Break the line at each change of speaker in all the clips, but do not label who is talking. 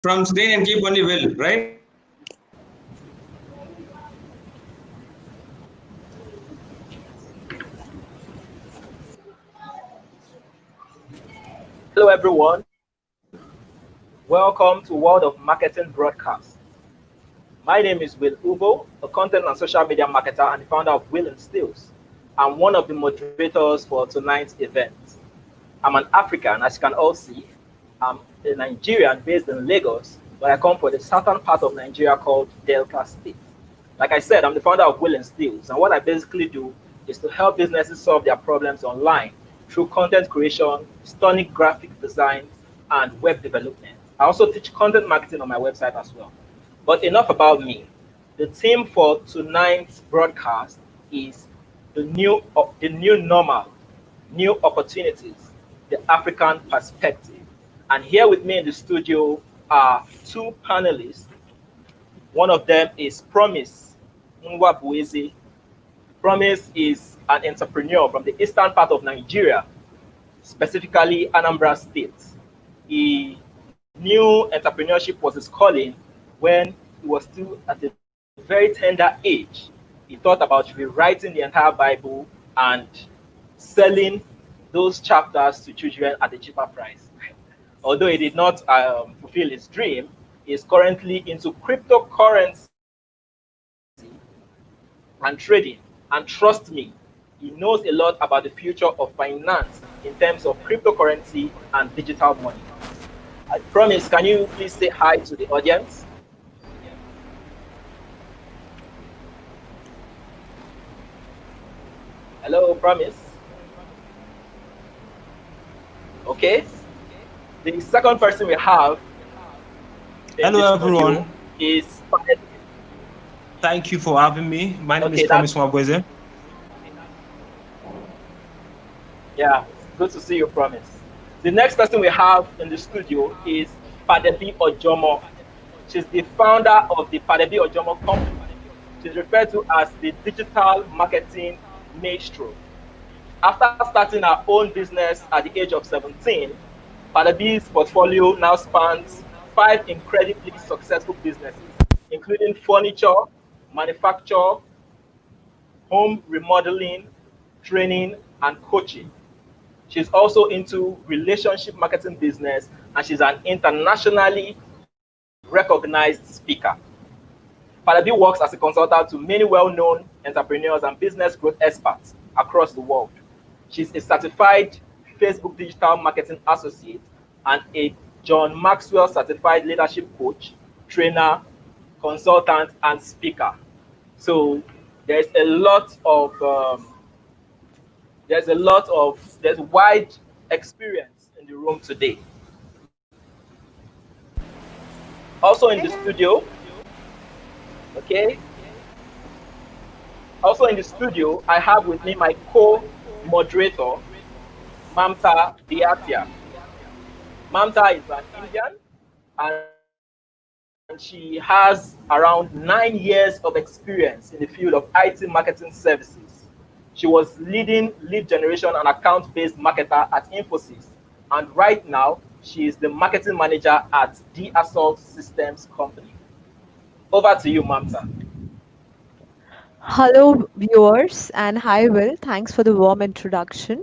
from today and keep only well, right?
Hello, everyone. Welcome to World of Marketing broadcast. My name is Uvoh, a content and social media marketer and the founder of Will and Stills. I'm one of the moderators for tonight's event. I'm an African, as you can all see. I'm a Nigerian based in Lagos, but I come from the southern part of Nigeria called Delta State. Like I said, I'm the founder of Will and Stills, and what I basically do is to help businesses solve their problems online through content creation, stunning graphic design, and web development. I also teach content marketing on my website as well. But enough about me. The theme for tonight's broadcast is the new normal, new opportunities, the African perspective. And here with me in the studio are two panelists. One of them is Promise Nwabueze. Promise is an entrepreneur from the eastern part of Nigeria, specifically Anambra State. He knew entrepreneurship was his calling when he was still at a very tender age. He thought about rewriting the entire Bible and selling those chapters to children at a cheaper price. Although he did not fulfill his dream, he is currently into cryptocurrency and trading. And trust me, he knows a lot about the future of finance in terms of cryptocurrency and digital money. I promise, can you please say hi to the audience? Hello, Promise. Okay. The second person we have in the
Hello,
studio
everyone.
is
Thank you for having me. My name is
okay. That's
Promise Nwabueze.
yeah. Good to see you, Promise. The next person we have in the studio is Padebi Ojomo. She's the founder of the Padebi Ojomo company. She's referred to as the digital marketing maestro. After starting her own business at the age of 17, Padebi's portfolio now spans five incredibly successful businesses, including furniture, manufacture, home remodeling, training, and coaching. She's also into relationship marketing business, and she's an internationally recognized speaker. Palabi works as a consultant to many well-known entrepreneurs and business growth experts across the world. She's a certified Facebook digital marketing associate and a John Maxwell certified leadership coach, trainer, consultant, and speaker. So there's a lot of there's wide experience in the room today. Also in the studio, okay. Also in the studio, I have with me my co-moderator, Mamta Bhatia. Mamta is an Indian and she has around 9 years of experience in the field of IT marketing services. She was leading lead generation and account-based marketer at Infosys, and right now she is the marketing manager at the Assault Systems Company. Over to you, Mamta.
Hello, viewers, and hi, Will. Thanks for the warm introduction.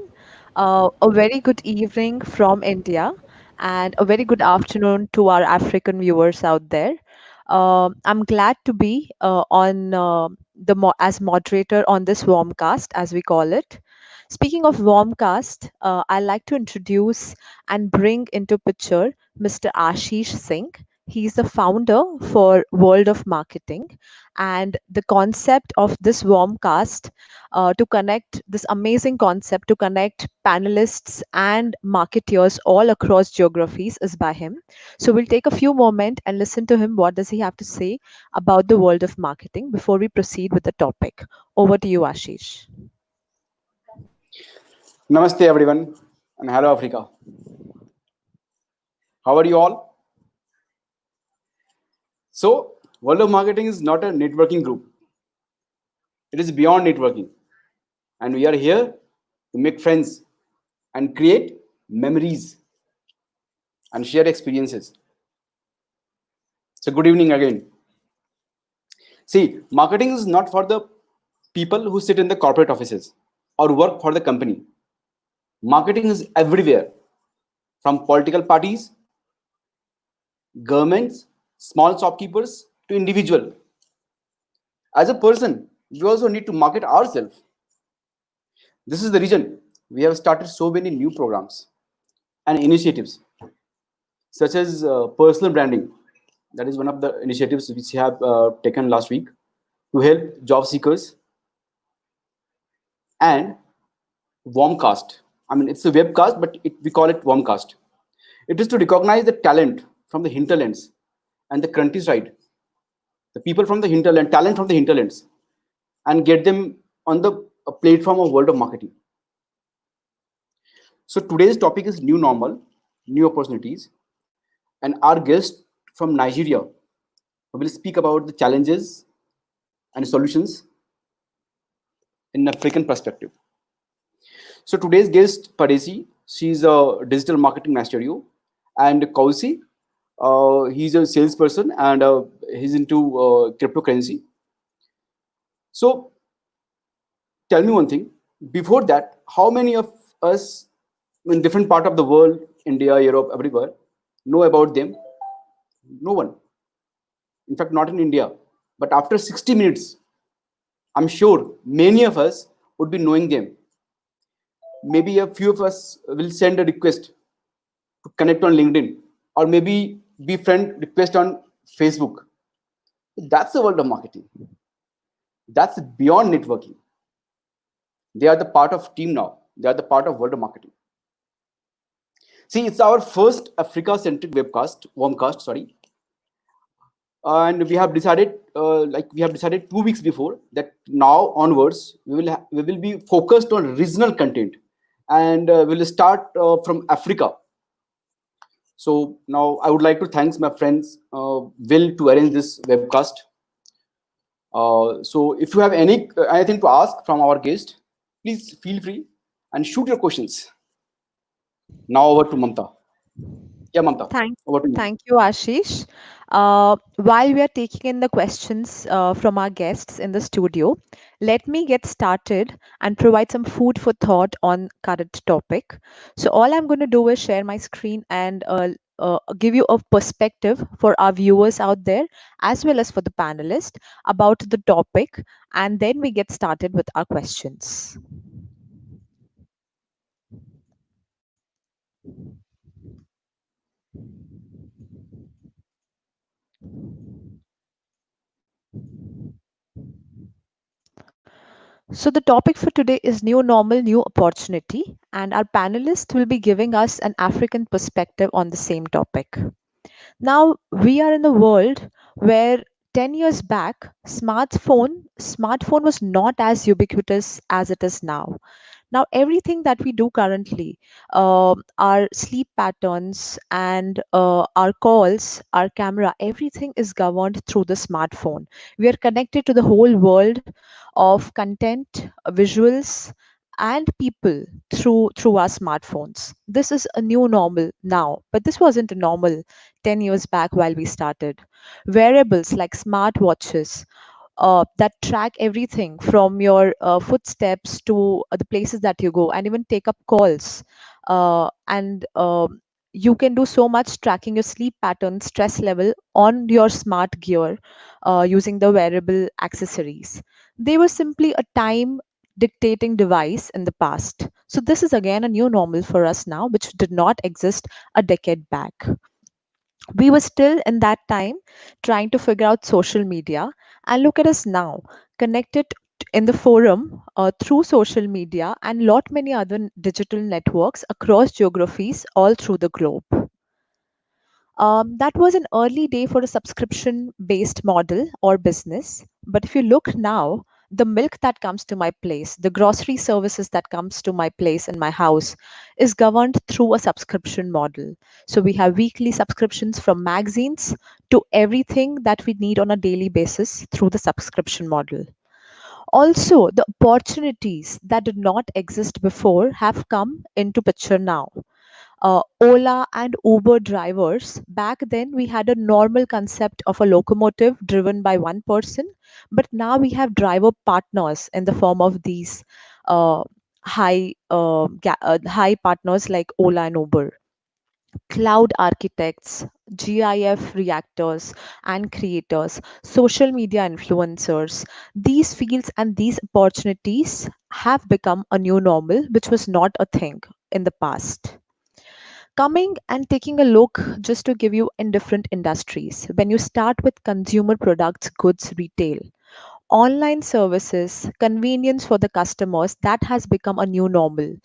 A very good evening from India, and a very good afternoon to our African viewers out there. I'm glad to be on as moderator on this Warmcast, as we call it. Speaking of Warmcast, I'd like to introduce and bring into picture Mr. Ashish Singh. He's the founder for World of Marketing, and the concept of this Warmcast to connect this amazing concept to connect panelists and marketeers all across geographies is by him. So we'll take a few moments and listen to him. What does he have to say about the world of marketing before we proceed with the topic? Over to you, Ashish.
Namaste everyone and hello Africa. How are you all? So, World of Marketing is not a networking group. It is beyond networking. And we are here to make friends and create memories and share experiences. So, good evening again. See, marketing is not for the people who sit in the corporate offices or work for the company. Marketing is everywhere, from political parties, governments, small shopkeepers to individual. As a person, we also need to market ourselves. This is the reason we have started so many new programs and initiatives, such as personal branding. That is one of the initiatives which we have taken last week to help job seekers, and WoMcast. I mean, it's a webcast, but we call it WoMcast. It is to recognize the talent from the hinterlands and the countryside, the people from the hinterland, talent from the hinterlands, and get them on the platform of world of marketing. So today's topic is new normal, new opportunities, and our guest from Nigeria will speak about the challenges and solutions in an African perspective. So today's guest, Padesi, she's a digital marketing master, and Kausi, he's a salesperson and he's into cryptocurrency. So tell me one thing. Before that, how many of us in different part of the world, India, Europe, everywhere, know about them? No one. In fact, not in India. But after 60 minutes, I'm sure many of us would be knowing them. Maybe a few of us will send a request to connect on LinkedIn, or maybe be friend request on Facebook. That's the world of marketing. That's beyond networking. They are the part of team now. They are the part of world of marketing. See, it's our first Africa-centric webcast, WoMcast, sorry. And we have decided 2 weeks before that now onwards we will be focused on regional content, and we'll start from Africa. So now I would like to thank my friends Will to arrange this webcast. So if you have anything to ask from our guest, please feel free and shoot your questions. Now over to Mamta. Yeah, Mamta,
Thank,
over to you.
thank you, Ashish. While we are taking in the questions from our guests in the studio, let me get started and provide some food for thought on current topic. So all I'm going to do is share my screen and give you a perspective for our viewers out there, as well as for the panelists, about the topic, and then we get started with our questions. So, the topic for today is new normal, new opportunity, and our panelists will be giving us an African perspective on the same topic. Now, we are in a world where 10 years back, smartphone was not as ubiquitous as it is now. Now, everything that we do currently, our sleep patterns and our calls, our camera, everything is governed through the smartphone. We are connected to the whole world of content, visuals, and people through our smartphones. This is a new normal now, but this wasn't a normal 10 years back while we started. Wearables like smartwatches that track everything from your footsteps to the places that you go, and even take up calls. And You can do so much tracking your sleep pattern, stress level on your smart gear using the wearable accessories. They were simply a time dictating device in the past. So, this is again a new normal for us now, which did not exist a decade back. We were still in that time trying to figure out social media, and look at us now, connected in the forum through social media and lot many other digital networks across geographies all through the globe. That was an early day for a subscription based model or business. But if you look now, the milk that comes to my place, the grocery services that comes to my place in my house is governed through a subscription model. So we have weekly subscriptions from magazines to everything that we need on a daily basis through the subscription model. Also, the opportunities that did not exist before have come into picture now. Ola and Uber drivers, back then we had a normal concept of a locomotive driven by one person, but now we have driver partners in the form of these uh, high partners like Ola and Uber. Cloud architects, GIF reactors and creators, social media influencers, these fields and these opportunities have become a new normal, which was not a thing in the past. Coming and taking a look just to give you in different industries. When you start with consumer products, goods, retail, online services, convenience for the customers, that has become a new normal.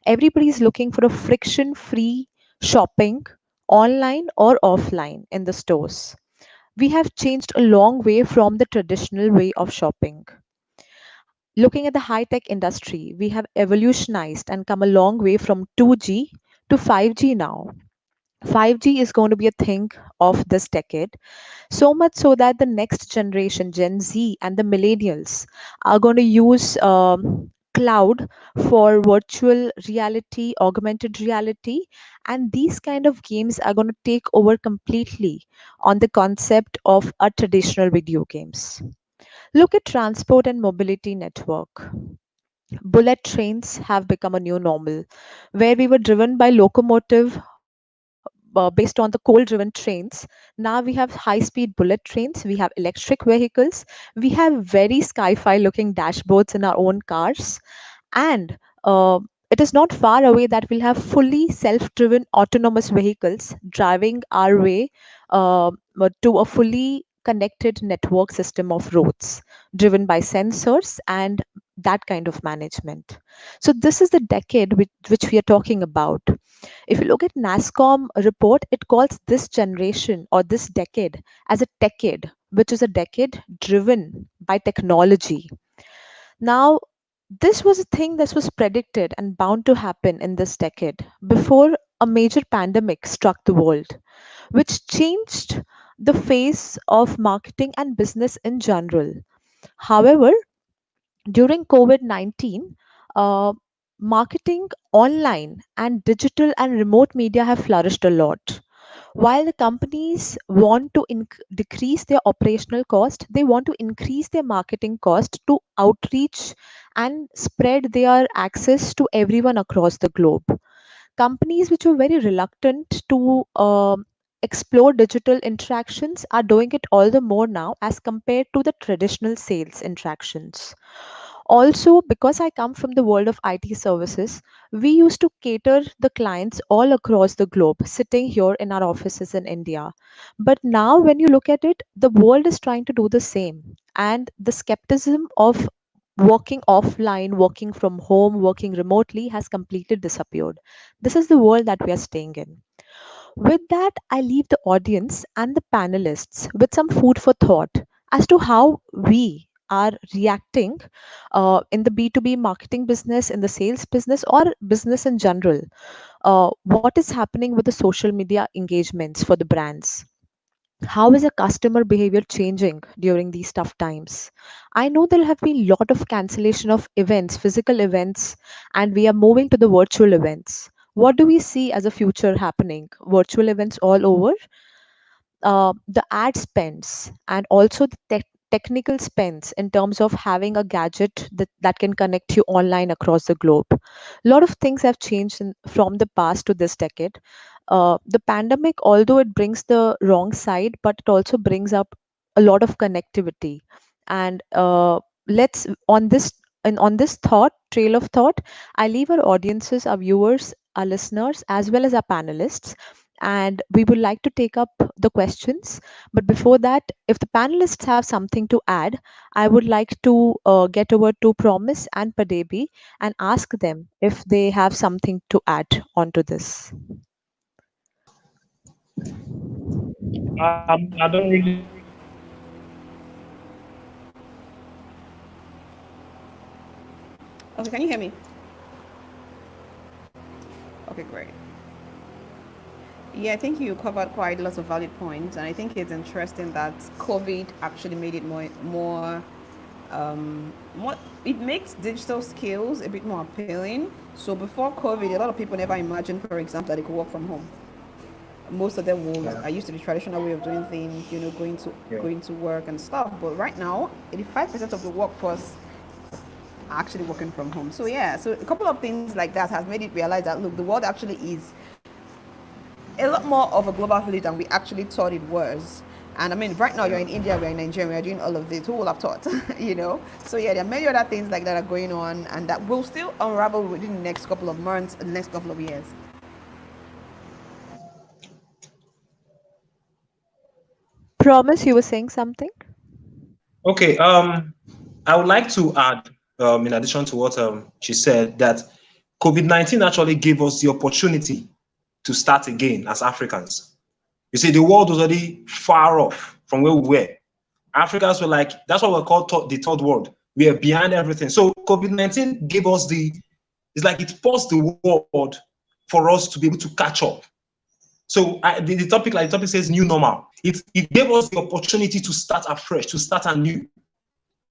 Everybody is looking for a friction free shopping online or offline in the stores. We have changed a long way from the traditional way of shopping. Looking at the high tech industry, we have evolutionized and come a long way from 2G to 5G now. 5G is going to be a thing of this decade, so much so that the next generation, Gen Z and the millennials, are going to use cloud for virtual reality, augmented reality, and these kind of games are going to take over completely on the concept of a traditional video games. Look at transport and mobility network. Bullet trains have become a new normal, where we were driven by locomotive based on the coal driven trains. Now we have high speed bullet trains, we have electric vehicles, we have very sci fi looking dashboards in our own cars, and it is not far away that we'll have fully self driven autonomous vehicles driving our way uh, to a fully connected network system of roads driven by sensors and that kind of management. So, this is the decade which we are talking about. If you look at NASCOM report, it calls this generation or this decade as a decade, which is a decade driven by technology. Now, this was a thing that was predicted and bound to happen in this decade before a major pandemic struck the world, which changed the face of marketing and business in general. However, during COVID 19, uh, marketing online and digital and remote media have flourished a lot. While the companies want to decrease their operational cost, they want to increase their marketing cost to outreach and spread their access to everyone across the globe. Companies which were very reluctant to explore digital interactions are doing it all the more now as compared to the traditional sales interactions. Also, because I come from the world of IT services, we used to cater the clients all across the globe, sitting here in our offices in India. But now, when you look at it, the world is trying to do the same. And the skepticism of working offline, working from home, working remotely has completely disappeared. This is the world that we are staying in. With that, I leave the audience and the panelists with some food for thought as to how we are reacting in the B2B marketing business, in the sales business, or business in general. What is happening with the social media engagements for the brands? How is a customer behavior changing during these tough times? I know there have been a lot of cancellation of events, physical events, and we are moving to the virtual events. What do we see as a future happening? Virtual events all over, the ad spends and also the technical spends in terms of having a gadget that can connect you online across the globe. A lot of things have changed from the past to this decade. The pandemic, although it brings the wrong side, but it also brings up a lot of connectivity. And let's on this thought trail of thought, I leave our audiences, our viewers, our listeners, as well as our panelists, and we would like to take up the questions. But before that, if the panelists have something to add, I would like to get over to Promise and Padebi and ask them if they have something to add onto this.
I don't really.
Okay, can you hear me? Okay, great. Yeah, I think you covered quite lots of valid points, and I think it's interesting that COVID actually made it more. It makes digital skills a bit more appealing, So before COVID, a lot of people never imagined, for example, that they could work from home. Most of them will
Yeah.
are used to the traditional way of doing things, going to work and stuff. But right now, 85% of the workforce are actually working from home. So yeah, so a couple of things like that has made it realize that look, the world actually is a lot more of a global village than we actually thought it was. And I mean, right now you're in India, we're in Nigeria, we're doing all of this. Who would have thought, you know? So yeah, there are many other things like that are going on, and that will still unravel within the next couple of months, the next couple of years.
Promise you were saying something?
Okay. I would like to add, in addition to what she said, that COVID-19 actually gave us the opportunity to start again as Africans. You see, the world was already far off from where we were. Africans were like, that's what we're called the third world. We are behind everything. So COVID-19 gave us it's like it paused the world for us to be able to catch up. So the topic says new normal. It gave us the opportunity to start afresh, to start anew.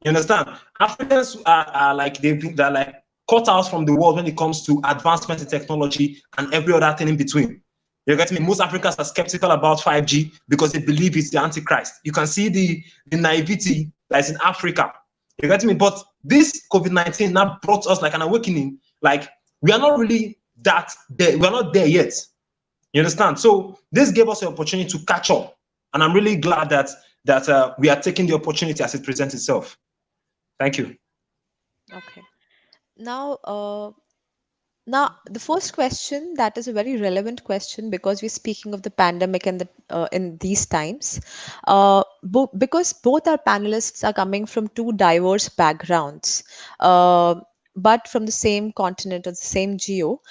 You understand? Africans are like they're like cut out from the world when it comes to advancement in technology and every other thing in between. You get me? Most Africans are skeptical about 5G because they believe it's the Antichrist. You can see the naivety that is in Africa. You get me? But this COVID-19 now brought us like an awakening. Like we are not really that there. We are not there yet. You understand? So this gave us the opportunity to catch up, and I'm really glad that we are taking the opportunity as it presents itself. Thank you.
Okay. Now, now, the first question, that is a very relevant question because we're speaking of the pandemic and in these times. Because both our panelists are coming from two diverse backgrounds, uh, but from the same continent or the same geo.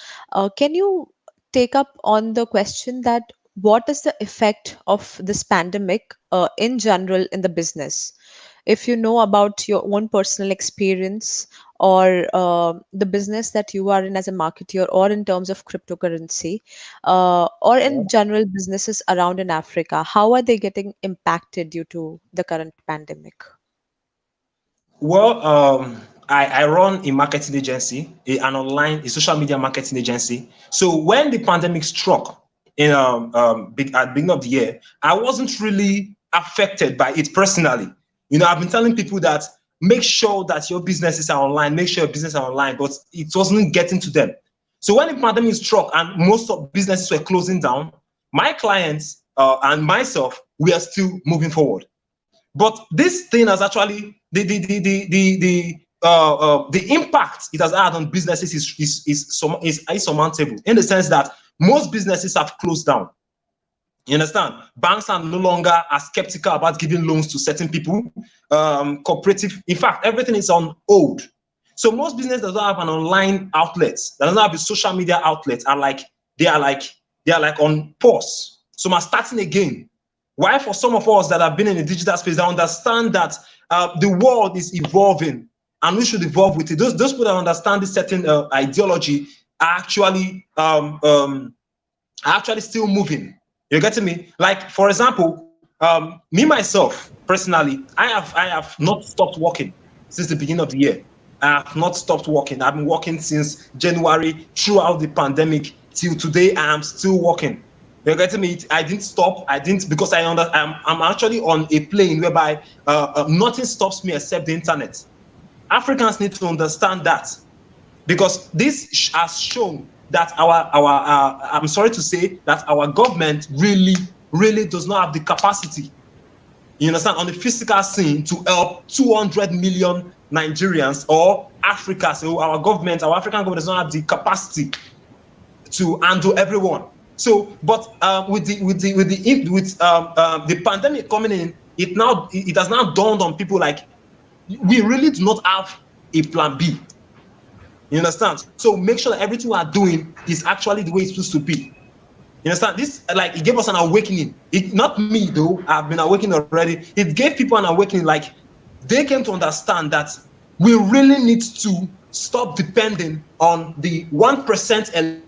Can you take up on the question that what is the effect of this pandemic in general in the business? If you know about your own personal experience or the business that you are in as a marketer or in terms of cryptocurrency or in general businesses around in Africa, how are they getting impacted due to the current pandemic?
Well, I run a marketing agency, an online, a social media marketing agency. So when the pandemic struck in at the beginning of the year, I wasn't really affected by it personally. You know, I've been telling people that make sure that your businesses are online, make sure your business are online, but it wasn't getting to them. So when the pandemic struck and most of businesses were closing down, my clients and myself, we are still moving forward. But this thing has actually the impact it has had on businesses is insurmountable in the sense that most businesses have closed down. You understand? Banks are no longer as skeptical about giving loans to certain people. Cooperative, in fact, everything is on hold. So most businesses that don't have an online outlet, that don't have a social media outlet, they are like they are like on pause. Some are starting again. Why for some of us that have been in the digital space, they understand that the world is evolving and we should evolve with it. Those people that understand this certain ideology are actually still moving. You're getting me? Like for example, me myself personally, I have not stopped working since the beginning of the year. I have not stopped working. I've been working since January throughout the pandemic till today. I am still working. You're getting me? I didn't stop. I didn't because I'm actually on a plane whereby nothing stops me except the internet. Africans need to understand that because this has shown that our I'm sorry to say that our government really does not have the capacity, you understand, on the physical scene to help 200 million Nigerians or Africa. So our African government does not have the capacity to handle everyone. So, but with the pandemic coming in, it has now dawned on people like we really do not have a plan B. You understand? So make sure that everything we are doing is actually the way it's supposed to be. You understand? This like it gave us an awakening. It not me though. I've been awakened already. It gave people an awakening. Like they came to understand that we really need to stop depending on the 1%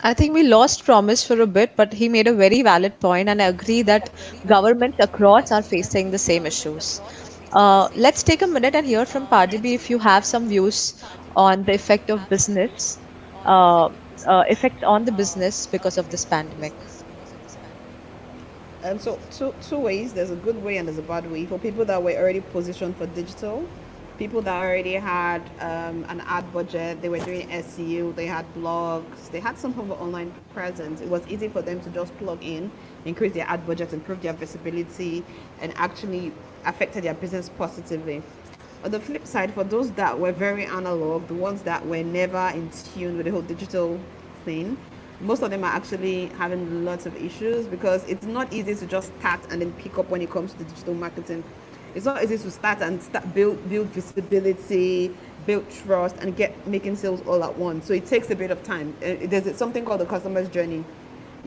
I think we lost Promise for a bit, but he made a very valid point, and I agree that governments across are facing the same issues. Let's take a minute and hear from Pardibi if you have some views on the effect of business, uh, effects on the business because of this pandemic.
So two ways. There's a good way and there's a bad way. For people that were already positioned for digital, people that already had an ad budget, they were doing SEO, they had blogs, they had some sort of online presence. It was easy for them to just plug in, increase their ad budget, improve their visibility, and actually affected their business positively. On the flip side, for those that were very analog, the ones that were never in tune with the whole digital thing, most of them are actually having lots of issues because it's not easy to just start and then pick up when it comes to digital marketing. It's not easy to start and build visibility, build trust, and get making sales all at once. So it takes a bit of time. There's something called the customer's journey,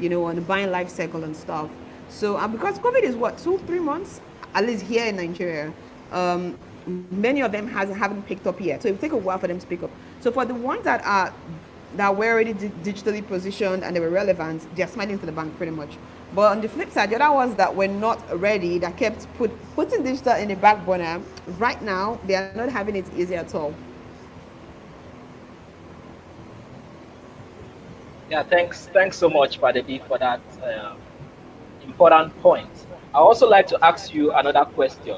on the buying life cycle and stuff. So because COVID is what 2-3 months, at least here in Nigeria, many of them haven't picked up yet. So it will take a while for them to pick up. So for the ones that were already digitally positioned and they were relevant, they're smiling to the bank pretty much. But on the flip side, the other ones that were not ready, that kept putting digital in the back burner, right now they are not having it easy at all.
Yeah, thanks so much, Padebi, for that important point. I also like to ask you another question.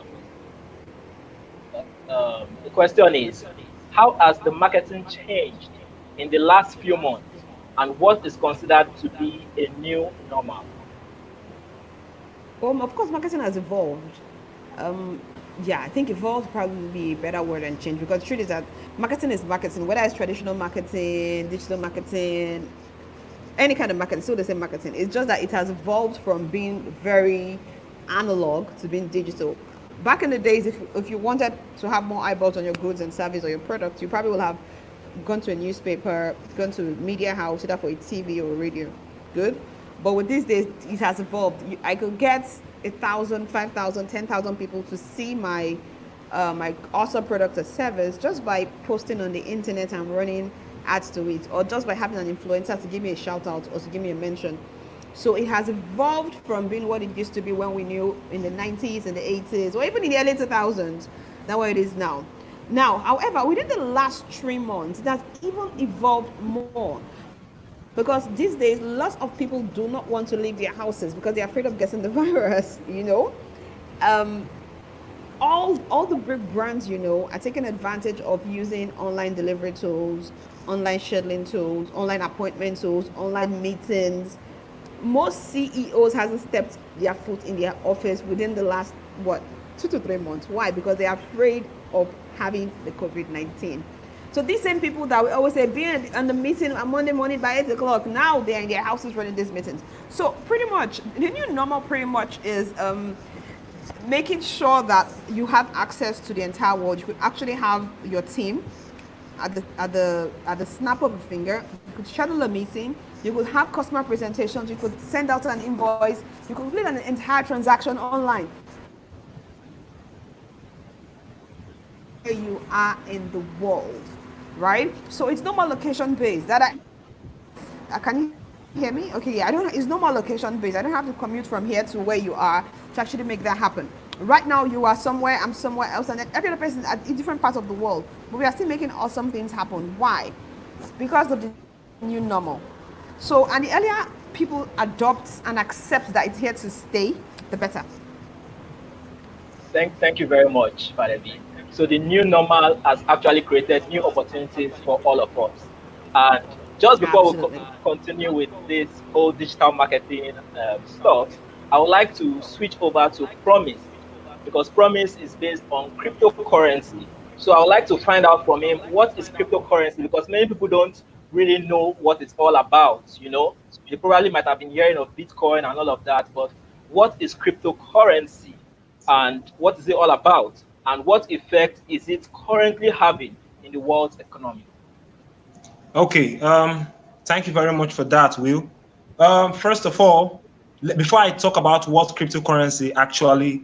The question is, how has the marketing changed in the last few months, and what is considered to be a new normal?
Of course, marketing has evolved. Yeah, I think evolved probably be a better word than change, because the truth is that marketing is marketing, whether it's traditional marketing, digital marketing, any kind of marketing, still the same marketing. It's just that it has evolved from being very analog to being digital. Back in the days, if you wanted to have more eyeballs on your goods and service or your products, you probably will have gone to a newspaper, gone to a media house, either for a TV or a radio. Good. But with these days, it has evolved. I could get 1,000, 5,000, 10,000 people to see my awesome product or service just by posting on the internet and running ads to it, or just by having an influencer to give me a shout out or to give me a mention. So it has evolved from being what it used to be when we knew in the 90s and the 80s, or even in the early 2000s, than what it is now. Now, however, within the last 3 months, it has even evolved more. Because these days, lots of people do not want to leave their houses because they're afraid of getting the virus, all the big brands, are taking advantage of using online delivery tools, online scheduling tools, online appointment tools, online meetings. Most CEOs hasn't stepped their foot in their office within the last 2 to 3 months. Why? Because they are afraid of having the COVID-19. So these same people that we always say being on the meeting on Monday morning by 8 o'clock, now they're in their houses running these meetings. So pretty much the new normal pretty much is making sure that you have access to the entire world. You could actually have your team at the snap of a finger. You could schedule a meeting. You could have customer presentations. You could send out an invoice. You could complete an entire transaction online. Where you are in the world, right? So it's normal location based. Can you hear me? Okay, yeah. It's normal location based. I don't have to commute from here to where you are to actually make that happen. Right now, you are somewhere, I'm somewhere else, and every other person at different parts of the world. But we are still making awesome things happen. Why? Because of the new normal. So, and the earlier people adopt and accept that it's here to stay, the better.
Thank you very much, Valerie. So the new normal has actually created new opportunities for all of us. And just before
Absolutely.
we continue with this whole digital marketing stuff, I would like to switch over to Promise, because Promise is based on cryptocurrency. So I would like to find out from him, what is cryptocurrency? Because many people don't really know what it's all about. They probably might have been hearing of Bitcoin and all of that, but what is cryptocurrency and what is it all about? And what effect is it currently having in the world's economy?
Okay, thank you very much for that, Will. First of all, before I talk about what cryptocurrency actually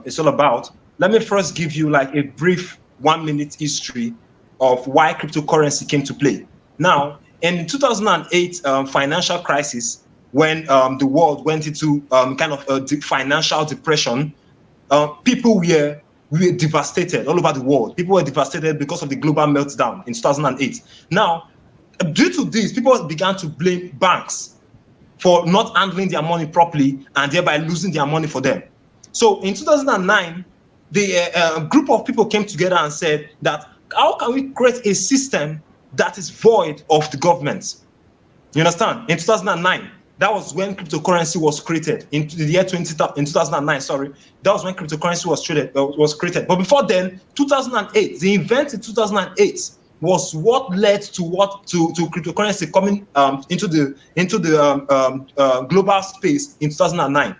is all about, let me first give you like a brief 1-minute history of why cryptocurrency came to play. Now, in 2008 financial crisis, when the world went into kind of a financial depression, people were devastated all over the world. People were devastated because of the global meltdown in 2008. Now, due to this, people began to blame banks for not handling their money properly and thereby losing their money for them. So in 2009, the group of people came together and said that how can we create a system that is void of the government? You understand? In 2009, that was when cryptocurrency was created. In the year 2009, sorry, that was when cryptocurrency was created. But before then, 2008, the event in 2008 was what led to cryptocurrency coming into the global space in 2009,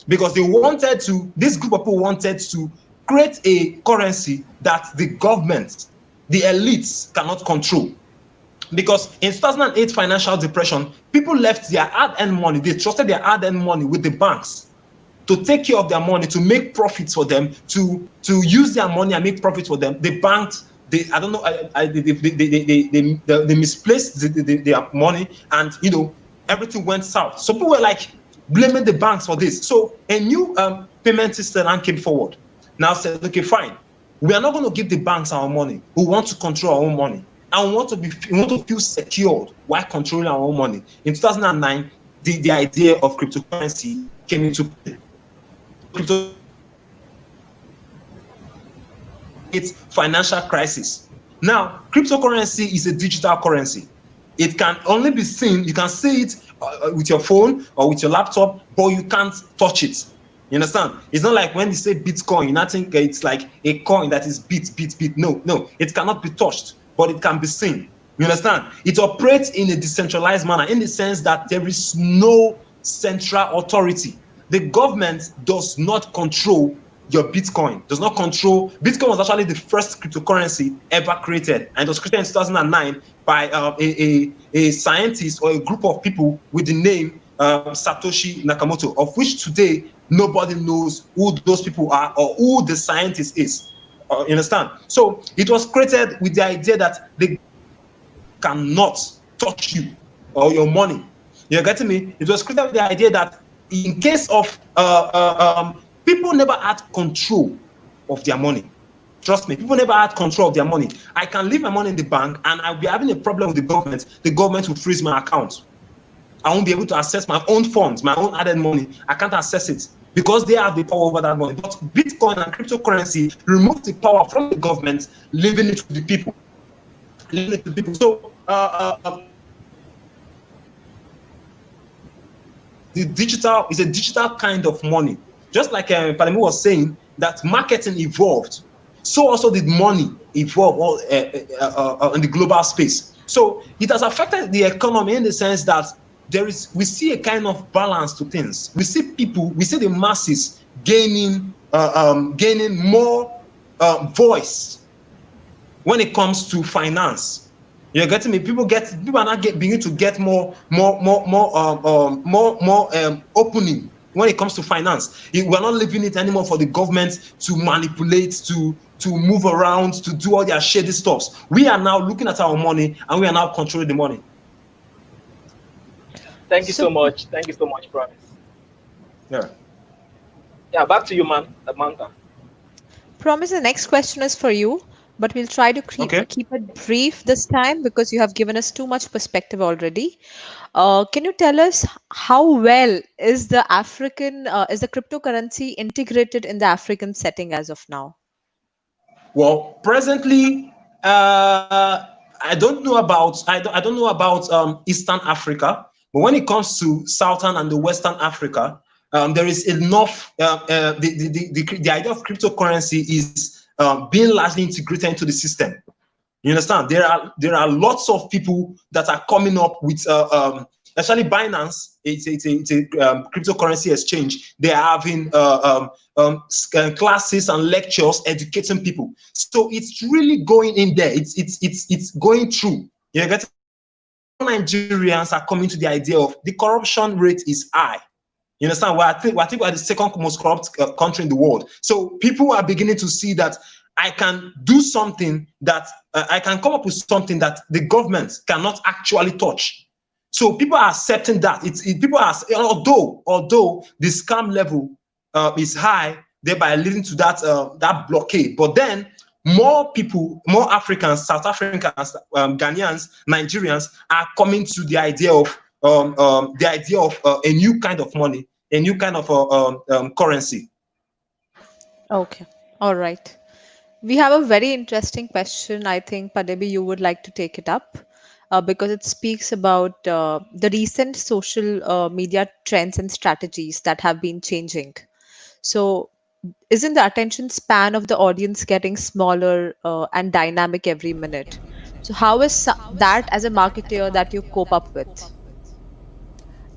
because this group of people wanted to create a currency that the government, the elites cannot control. Because in 2008 financial depression, people left their hard-earned money, they trusted their hard-earned money with the banks to take care of their money, to make profits for them, to use their money and make profits for them. The banks, they misplaced their money, and everything went south. So people were like blaming the banks for this. So a new payment system came forward. Now said, okay, fine, we are not going to give the banks our money. We want to control our own money. And we want to feel secured while controlling our own money. In 2009, the idea of cryptocurrency came into play. It's financial crisis. Now, cryptocurrency is a digital currency. It can only be seen, you can see it with your phone or with your laptop, but you can't touch it. You understand? It's not like when they say Bitcoin, I think it's like a coin that is bit. No, it cannot be touched, but it can be seen. You understand? It operates in a decentralized manner, in the sense that there is no central authority. The government does not control your Bitcoin, does not control. Bitcoin was actually the first cryptocurrency ever created, and it was created in 2009 by a scientist or a group of people with the name Satoshi Nakamoto, of which today nobody knows who those people are or who the scientist is. You understand? So it was created with the idea that they cannot touch you or your money. You're getting me? It was created with the idea that in case of people never had control of their money. Trust me, people never had control of their money. I can leave my money in the bank and I'll be having a problem with the government. The government will freeze my account. I won't be able to access my own funds, my own added money. I can't access it because they have the power over that money. But Bitcoin and cryptocurrency remove the power from the government, leaving it to the people. So the digital is a digital kind of money. Just like Palemu was saying, that marketing evolved, so also did money evolve in the global space. So it has affected the economy in the sense that we see a kind of balance to things. We see the masses gaining more voice when it comes to finance. You're getting me? People are not beginning to get more opening when it comes to finance. We're not leaving it anymore for the government to manipulate, to move around, to do all their shady stuffs. We are now looking at our money and we are now controlling the money.
Thank you so much. Thank you so much, Promise.
Yeah,
back to you, Mamta.
Promise, the next question is for you, but we'll try to keep it brief this time because you have given us too much perspective already. Can you tell us how well is the cryptocurrency integrated in the African setting as of now?
Well, presently, I don't know about Eastern Africa, but when it comes to Southern and the Western Africa, there is enough. The idea of cryptocurrency is being largely integrated into the system. You understand? There are lots of people that are coming up with, especially Binance. It's a cryptocurrency exchange. They are having classes and lectures educating people. So it's really going in there. It's going through. You get. Nigerians are coming to the idea of the corruption rate is high. You understand? I think we're the second most corrupt country in the world. So people are beginning to see that I can do something that I can come up with something that the government cannot actually touch. So people are accepting that. People are, although the scam level is high, thereby leading to that blockade. But then more people, more Africans, South Africans, Ghanaians, Nigerians are coming to the idea of a new kind of money, a new kind of currency.
Okay. All right. We have a very interesting question. I think, Padebi, you would like to take it up because it speaks about the recent social media trends and strategies that have been changing. So, isn't the attention span of the audience getting smaller and dynamic every minute? So, how is that as a marketer that you cope up with?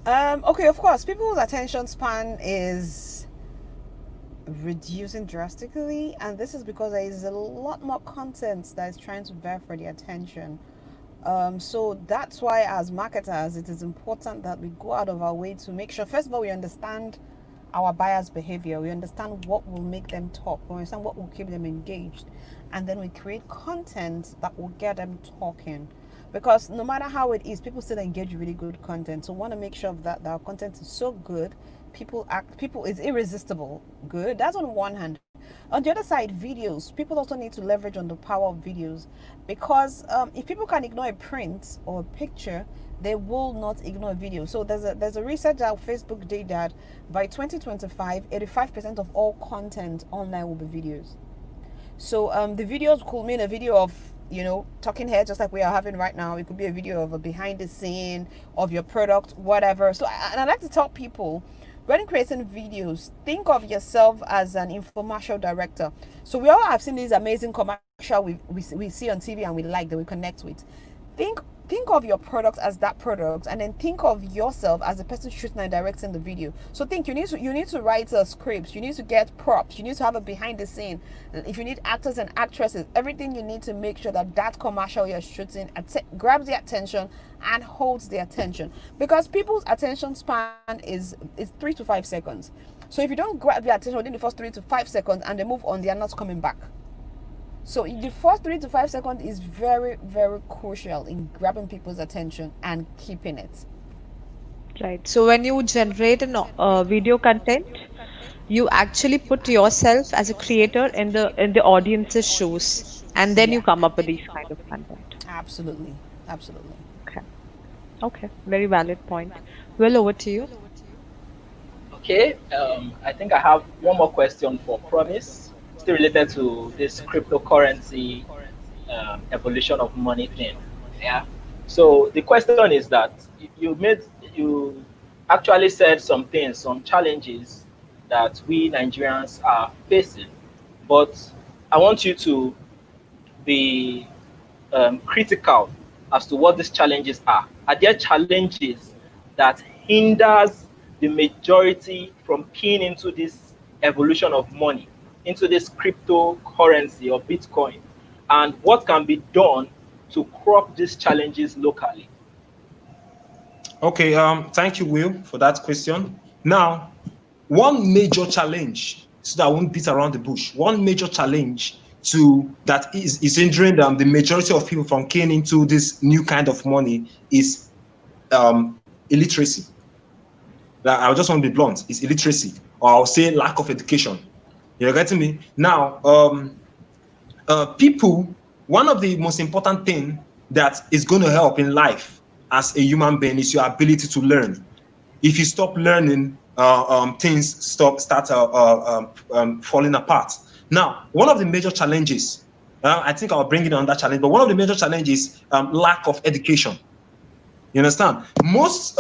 Okay, of course, people's attention span is reducing drastically, and this is because there is a lot more content that is trying to vie for the attention. So that's why, as marketers, it is important that we go out of our way to make sure, first of all, we understand our buyers' behavior, we understand what will make them talk, we understand what will keep them engaged, and then we create content that will get them talking. Because no matter how it is, people still engage really good content. So we want to make sure that our content is so good, people is irresistible good. That's on one hand. On the other side, videos, people also need to leverage on the power of videos, because if people can ignore a print or a picture, they will not ignore video. So there's a research that Facebook did that by 2025, 85% of all content online will be videos. So the videos could mean a video of, talking heads, just like we are having right now. It could be a video of a behind the scene of your product, whatever. So I like to tell people, when creating videos, think of yourself as an infomercial director. So we all have seen these amazing commercial we see on TV and we like, that we connect with. Think of your product as that product, and then think of yourself as the person shooting and directing the video. So think, you need to write scripts, you need to get props, you need to have a behind the scene. If you need actors and actresses, everything you need to make sure that commercial you're shooting grabs the attention and holds the attention, because people's attention span is 3 to 5 seconds. So if you don't grab the attention within the first 3 to 5 seconds and they move on, they are not coming back. So the first 3 to 5 seconds is very, very crucial in grabbing people's attention and keeping it.
Right. So when you generate a video content, you actually put yourself as a creator in the audience's shoes, and then you come up with these kind of content.
Absolutely.
Okay. Okay. Very valid point. Well, over to you.
Okay, I think I have one more question for Promise, still related to this cryptocurrency evolution of money thing. Yeah. So the question is that you actually said some challenges that we Nigerians are facing, but I want you to be critical as to what these challenges are. Are there challenges that hinders the majority from keying into this evolution of money, into this cryptocurrency or Bitcoin? And what can be done to crop these challenges locally?
Okay, thank you, Will, for that question. Now, one major challenge, so that I won't beat around the bush, one major challenge that is hindering the majority of people from keying into this new kind of money is illiteracy. I just want to be blunt. It's illiteracy, or I'll say lack of education. You're getting me? Now, people, one of the most important thing that is going to help in life as a human being is your ability to learn. If you stop learning, things start falling apart. Now, one of the major challenges, I think I'll bring it on that challenge, but one of the major challenges is lack of education. You understand? Most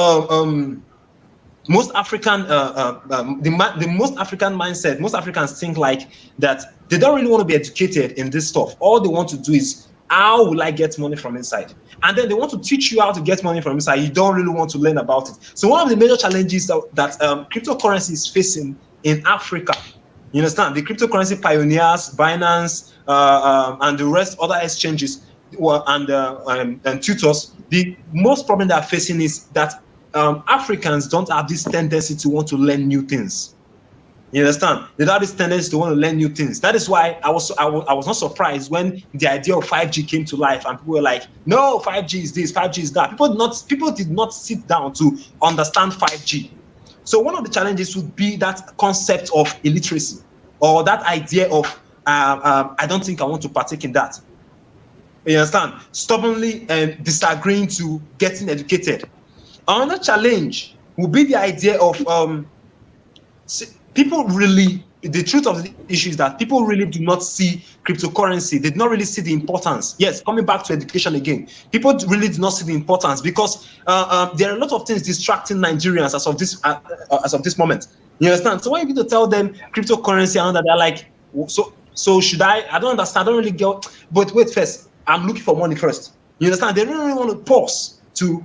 African, the most African mindset, most Africans think like that they don't really want to be educated in this stuff. All they want to do is, how will I get money from inside? And then they want to teach you how to get money from inside. You don't really want to learn about it. So one of the major challenges that cryptocurrency is facing in Africa, you understand, the cryptocurrency pioneers, Binance, and the rest other exchanges and tutors, the most problem they are facing is that Africans don't have this tendency to want to learn new things. You understand? They have this tendency to want to learn new things. That is why I was not surprised when the idea of 5G came to life, and people were like, "No, 5G is this, 5G is that." People did not sit down to understand 5G. So one of the challenges would be that concept of illiteracy, or that idea of I don't think I want to partake in that. You understand? Stubbornly disagreeing to getting educated. Another challenge would be the idea of people really, the truth of the issue is that people really do not see cryptocurrency. They do not really see the importance. Yes, coming back to education again, people really do not see the importance because there are a lot of things distracting Nigerians as of this moment. You understand? So when you get to tell them cryptocurrency and all that, they're like, so should I don't understand. I don't really get. But wait first, I'm looking for money first. You understand? They really want to pause to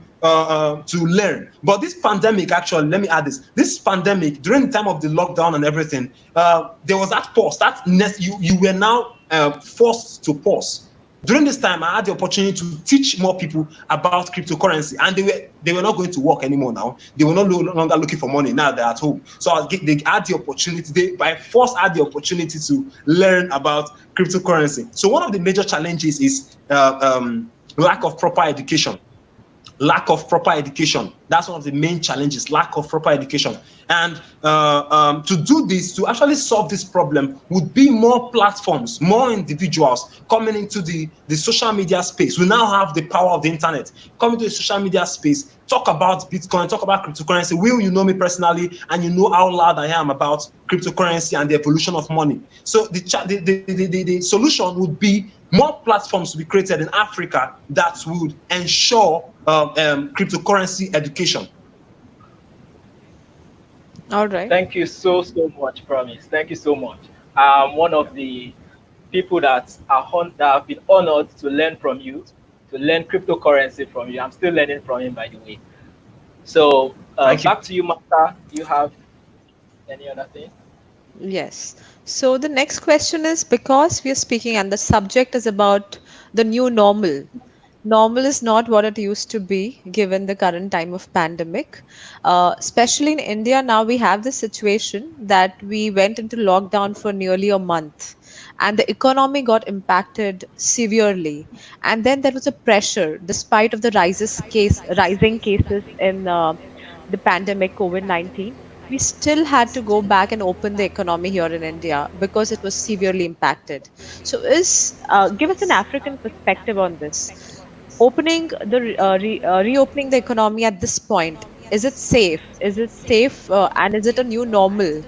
learn. But this pandemic, actually, let me add this. This pandemic, during the time of the lockdown and everything, there was that pause. You were now forced to pause. During this time, I had the opportunity to teach more people about cryptocurrency, and they were not going to work anymore now. They were no longer looking for money. Now they're at home. So they had the opportunity. They by force had the opportunity to learn about cryptocurrency. So one of the major challenges is lack of proper education. Lack of proper education. That's one of the main challenges, lack of proper education. And to do this, to actually solve this problem, would be more platforms, more individuals coming into the social media space. We now have the power of the internet. Come into the social media space, talk about Bitcoin, talk about cryptocurrency. Will, you know me personally, and you know how loud I am about cryptocurrency and the evolution of money. So the solution would be more platforms to be created in Africa that would ensure cryptocurrency education.
All right.
Thank you so much, Promise. Thank you so much. I'm one of the people that have been honored to learn from you, to learn cryptocurrency from you. I'm still learning from him, by the way. So back to you, Mamta. Do you have any other thing?
Yes. So the next question is, because we are speaking and the subject is about the new normal. Normal is not what it used to be given the current time of pandemic. Especially in India, now we have the situation that we went into lockdown for nearly a month, and the economy got impacted severely. And then there was a pressure, despite of the rising cases in the pandemic COVID-19. We still had to go back and open the economy here in India because it was severely impacted. So, give us an African perspective on this. Reopening the economy at this point, is it safe? Is it safe, and is it a new normal?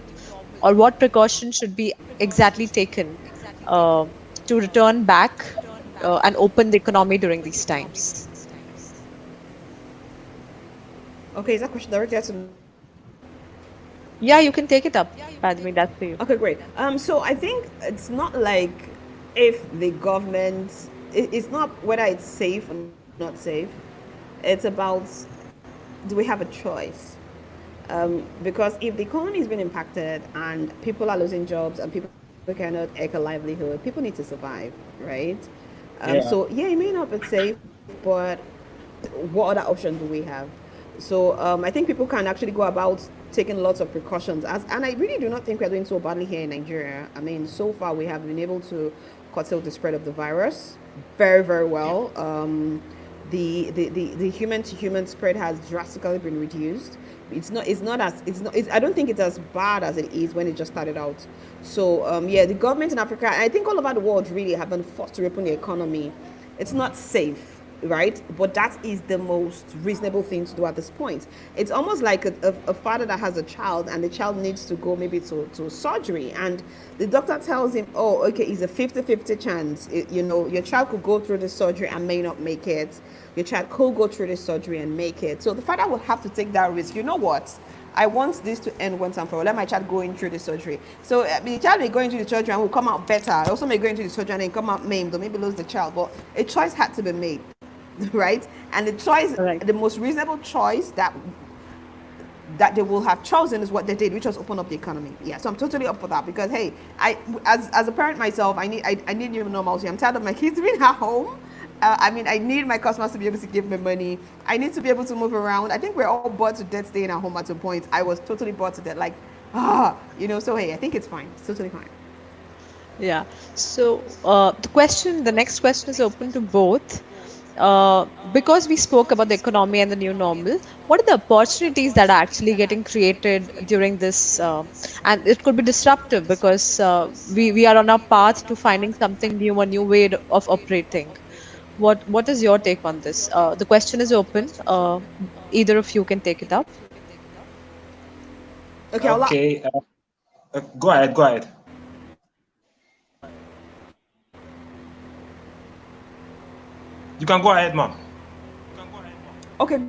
Or what precautions should be exactly taken uh, to return back and open the economy during these times?
Okay, is that question directed to me?
Yeah, you can take it up, Padmi. That's for you.
Okay, great. So I think it's not like if the government, it's not whether it's safe or not safe. It's about, do we have a choice? Because if the economy has been impacted and people are losing jobs and people cannot make a livelihood, people need to survive, right? So yeah, it may not be safe, but what other options do we have? So I think people can actually go about taking lots of precautions. And I really do not think we're doing so badly here in Nigeria. I mean, so far we have been able to curtail the spread of the virus very, very well. The human to human spread has drastically been reduced. I don't think it's as bad as it is when it just started out. So yeah, the government in Africa, and I think all over the world really have been forced to reopen the economy. It's not safe, right? But that is the most reasonable thing to do at this point. It's almost like a father that has a child and the child needs to go maybe to surgery, and the doctor tells him, oh, okay, it's a 50-50 chance. Your child could go through the surgery and may not make it. Your child could go through the surgery and make it. So the father will have to take that risk. You know what? I want this to end once and for all. Let my child go in through the surgery. So the child may go into the surgery and will come out better. Also may go into the surgery and then come out maimed or maybe lose the child. But a choice had to be made, right? And the choice, the most reasonable choice that they will have chosen is what they did, which was open up the economy. Yeah, so I'm totally up for that because hey, as a parent myself, I need new normalcy. I'm tired of my kids being at home. I need my customers to be able to give me money. I need to be able to move around. I think we're all bored to death staying at home at some point. I was totally bored to death. Like, So hey, I think it's fine. It's totally fine.
Yeah. So the next question is open to both. Because we spoke about the economy and the new normal, what are the opportunities that are actually getting created during this? And it could be disruptive because we are on a path to finding something new, a new way of operating. What is your take on this? The question is open. Either of you can take it up.
Okay,
Okay, go ahead, go ahead. You can go ahead, ma'am.
okay.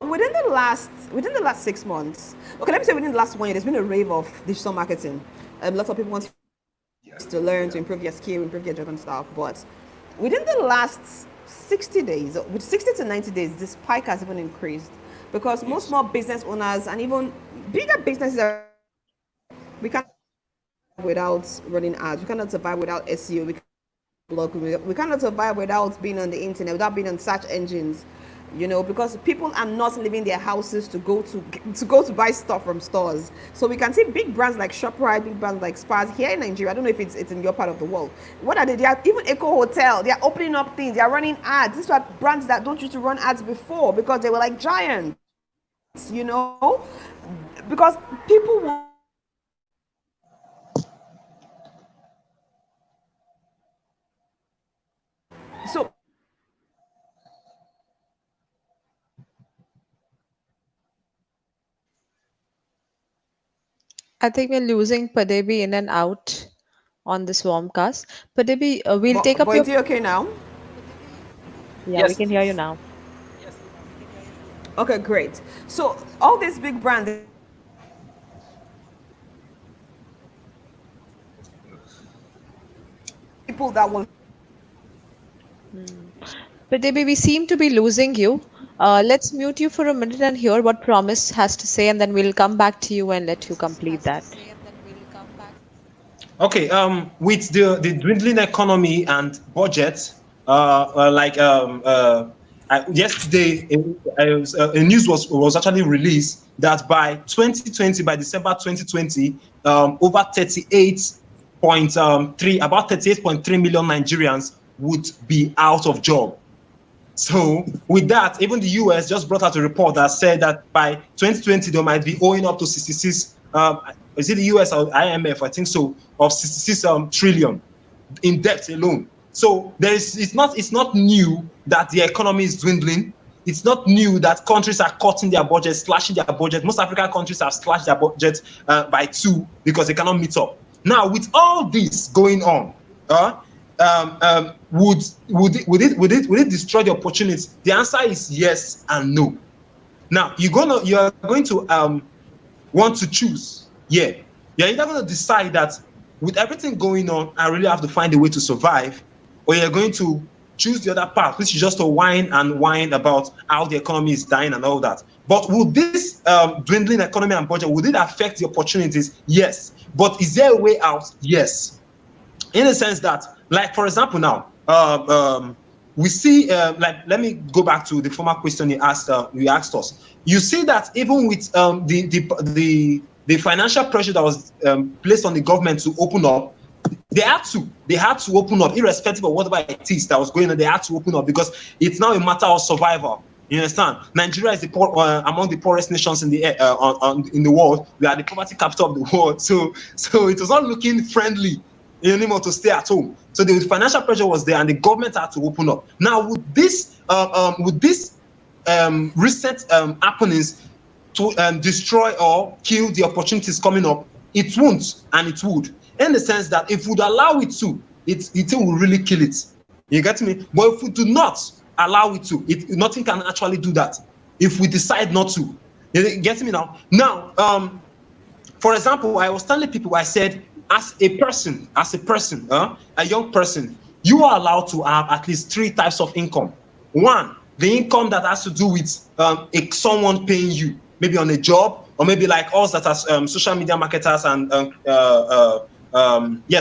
Within the last 6 months, okay, let me say within the last 1 year, there's been a rave of digital marketing. Lots of people want to learn to improve their skill, improve their job and stuff. But within the last 60 days, with 60 to 90 days, this spike has even increased because most small business owners and even bigger businesses are, we can't survive without running ads. We cannot survive without SEO. We cannot survive without being on the internet, without being on search engines. Because people are not leaving their houses to buy stuff from stores. So we can see big brands like ShopRite, big brands like Spars here in Nigeria. I don't know if it's in your part of the world. What are they? They are even Eco Hotel. They are opening up things. They are running ads. These are brands that don't used to run ads before because they were like giants. You know, because people want. So
I think we're losing Padebi in and out on this Warmcast. Padebi, we'll take up
but
your.
is it okay now?
Yeah, we
Yes,
can hear you now.
Okay, great. So all these big brands, people that will.
Padebi, we seem to be losing you. Let's mute you for a minute and hear what Promise has to say, and then we'll come back to you and let you complete that.
Okay, with the dwindling economy and budget, yesterday, a news was actually released that by 2020, by December 2020, over 38.3 million Nigerians would be out of job. So with that, even the US just brought out a report that said that by 2020 they might be owing up to 66. Is it the US or IMF? I think so, of 66 trillion in debt alone. So it's not new that the economy is dwindling. It's not new that countries are cutting their budget, slashing their budget. Most African countries have slashed their budget by 2 because they cannot meet up. Now, with all this going on, would it destroy the opportunity? The answer is yes and no. Now you are going to want to choose. Yeah, you're either going to decide that with everything going on, I really have to find a way to survive, or you're going to choose the other path, which is just to whine and whine about how the economy is dying and all that. But would this dwindling economy and budget, would it affect the opportunities? Yes. But is there a way out? Yes. In the sense that, like, for example, now, we see, let me go back to the former question you asked us. You see that even with the financial pressure that was placed on the government to open up, they had to open up, irrespective of whatever it is that was going on. They had to open up because it's now a matter of survival. You understand? Nigeria is among the poorest nations in the world. We are the poverty capital of the world. So it was not looking friendly anymore to stay at home. So the financial pressure was there, and the government had to open up. Now, would this recent happenings to destroy or kill the opportunities coming up? It won't, and it would. In the sense that if we would allow it to, it will really kill it. You get me? But if we do not allow it to, nothing can actually do that. If we decide not to, you get me now? Now, for example, I was telling people, I said, as a person, a young person, you are allowed to have at least 3 types of income. One, the income that has to do with someone paying you, maybe on a job, or maybe like us that are social media marketers and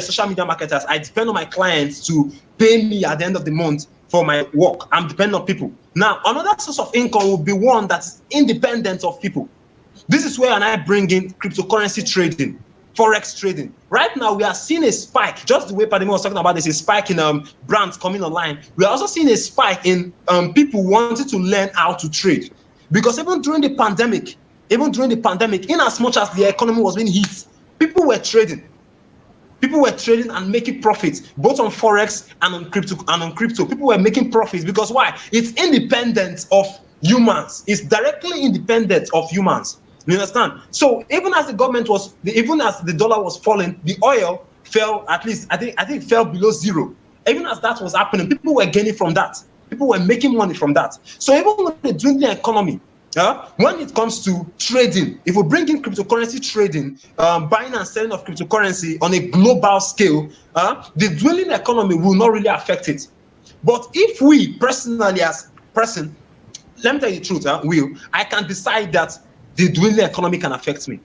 social media marketers. I depend on my clients to pay me at the end of the month for my work. I'm dependent on people. Now, another source of income will be one that's independent of people. This is where I bring in cryptocurrency trading, forex trading. Right now, we are seeing a spike, just the way Padima was talking about this, a spike in brands coming online. We are also seeing a spike in people wanting to learn how to trade. Because even during the pandemic, in as much as the economy was being hit, people were trading. People were trading and making profits, both on forex and on crypto. People were making profits because why? It's independent of humans. It's directly independent of humans. You understand? So even as even as the dollar was falling, the oil fell, at least I think it fell below zero. Even as that was happening, people were gaining from that. People were making money from that. So even with the dwindling economy, when it comes to trading, if we bring in cryptocurrency trading, buying and selling of cryptocurrency on a global scale, the dwindling economy will not really affect it. But if we personally, as person, let me tell you the truth, Will, I can decide that the dwindling economy can affect me.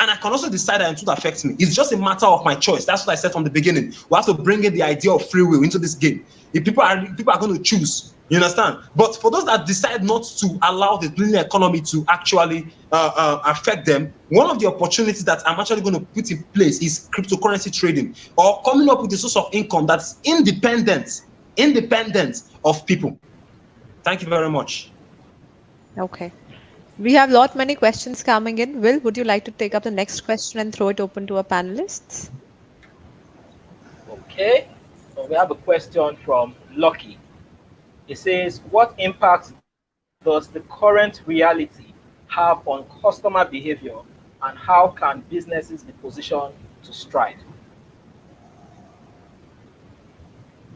And I can also decide that it would affect me. It's just a matter of my choice. That's what I said from the beginning. We have to bring in the idea of free will into this game. If people are going to choose, you understand? But for those that decide not to allow the dwindling economy to actually affect them, one of the opportunities that I'm actually going to put in place is cryptocurrency trading, or coming up with a source of income that's independent of people. Thank you very much.
Okay. We have many questions coming in. Will, would you like to take up the next question and throw it open to our panelists?
Okay. So we have a question from Lucky. It says, what impact does the current reality have on customer behavior, and how can businesses be positioned to strive?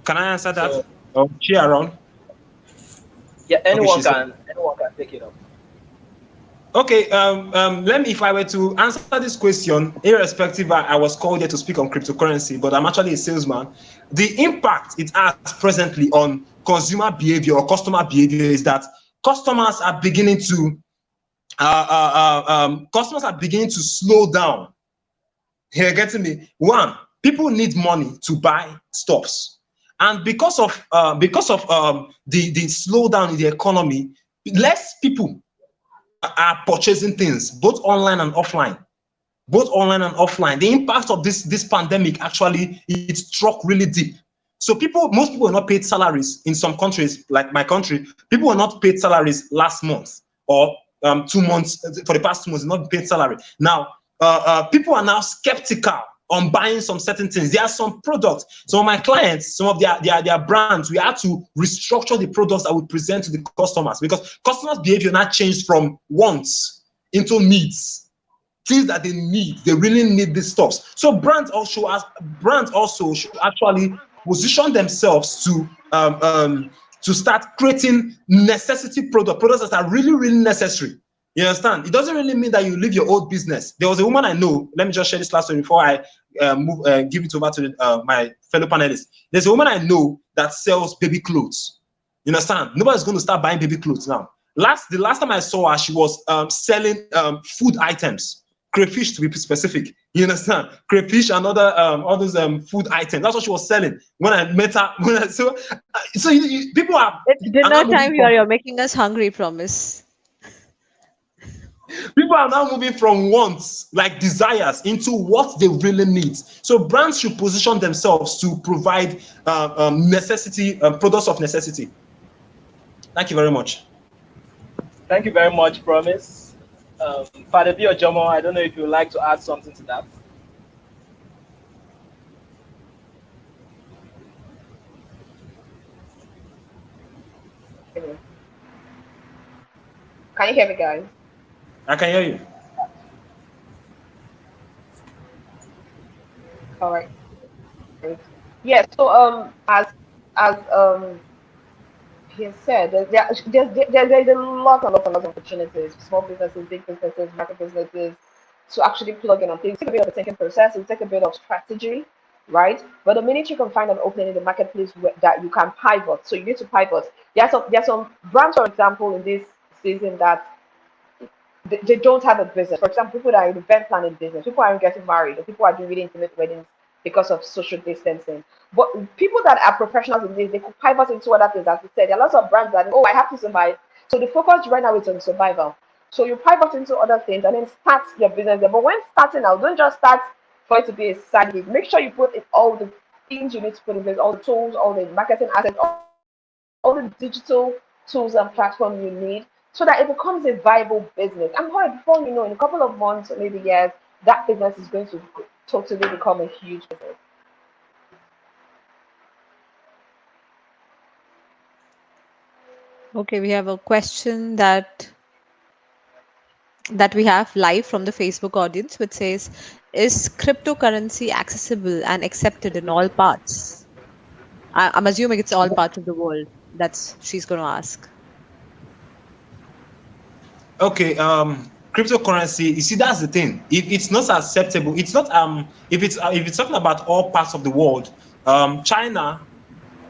Can I answer that? Or cheer around?
Yeah, anyone can take it up.
Okay, let me, if I were to answer this question, irrespective, I was called here to speak on cryptocurrency, but I'm actually a salesman. The impact it has presently on consumer behavior or customer behavior is that customers are beginning to slow down. You're getting me? One, people need money to buy stuffs, and because of the slowdown in the economy, less people are purchasing things, both online and offline. The impact of this pandemic, actually, it struck really deep. So most people were not paid salaries in some countries, like my country. People were not paid salaries last month, or 2 months, for the past 2 months, not paid salary. Now, people are now skeptical on buying some certain things. There are some products. Some of my clients, some of their brands, we had to restructure the products that we present to the customers, because customers' behavior now changed from wants into needs. Things that they need, they really need these stuff. So brands also should actually position themselves to start creating necessity products that are really, really necessary. You understand? It doesn't really mean that you leave your old business. There was a woman I know. Let me just share this last story before I give it over to my fellow panelists. There's a woman I know that sells baby clothes. You understand? Nobody's going to start buying baby clothes now. The last time I saw her, she was selling food items, crayfish to be specific. You understand? Crayfish and all those food items. That's what she was selling when I met her. People are.
It's dinner time here. You're making us hungry, promise.
People are now moving from wants, like desires, into what they really need. So brands should position themselves to provide necessity, products of necessity. Thank you very much.
Thank you very much, Promise. Fadebi or Jomo, I don't know if you would like to add something to that.
Can you hear me, guys?
I can hear you.
All right. Yeah. So as he said, there's a lot of opportunities, small businesses, big businesses, micro businesses, to actually plug in on things. It take a bit of a thinking process. It take a bit of strategy, right? But the minute you can find an opening in the marketplace that you can pivot, so you need to pivot. There's some brands, for example, in this season that they don't have a business. For example, people that are in event planning business, people aren't getting married, or people are doing really intimate weddings because of social distancing. But people that are professionals in this, they could pivot into other things. As we said, there are lots of brands that, I have to survive. So the focus right now is on survival. So you pivot into other things and then start your business there. But when starting out, don't just start for it to be a side gig. Make sure you put in all the things you need to put in place, all the tools, all the marketing assets, all the digital tools and platform you need so that it becomes a viable business. And before you know, in a couple of months or maybe years, that business is going to totally become a huge business.
Okay, we have a question that we have live from the Facebook audience, which says, "Is cryptocurrency accessible and accepted in all parts?" I'm assuming it's all parts of the world. That's she's going to ask.
Okay, cryptocurrency. You see, that's the thing. If it's not acceptable, it's not if it's talking about all parts of the world. China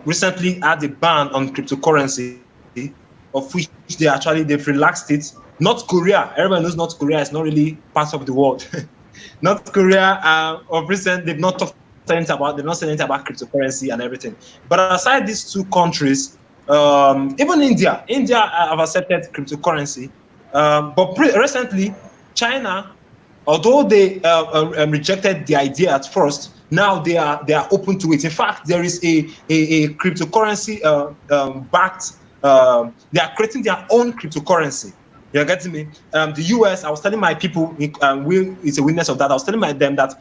recently had a ban on cryptocurrency, of which they've relaxed it. North Korea, everyone knows North Korea is not really part of the world. North Korea, of recent, they've not talked anything about, they've not said anything about cryptocurrency and everything. But aside these two countries, even India have accepted cryptocurrency. But recently, China, although they rejected the idea at first, now they are open to it. In fact, there is a cryptocurrency backed. They are creating their own cryptocurrency. You're getting me? The US, I was telling my people, Will is a witness of that. I was telling them that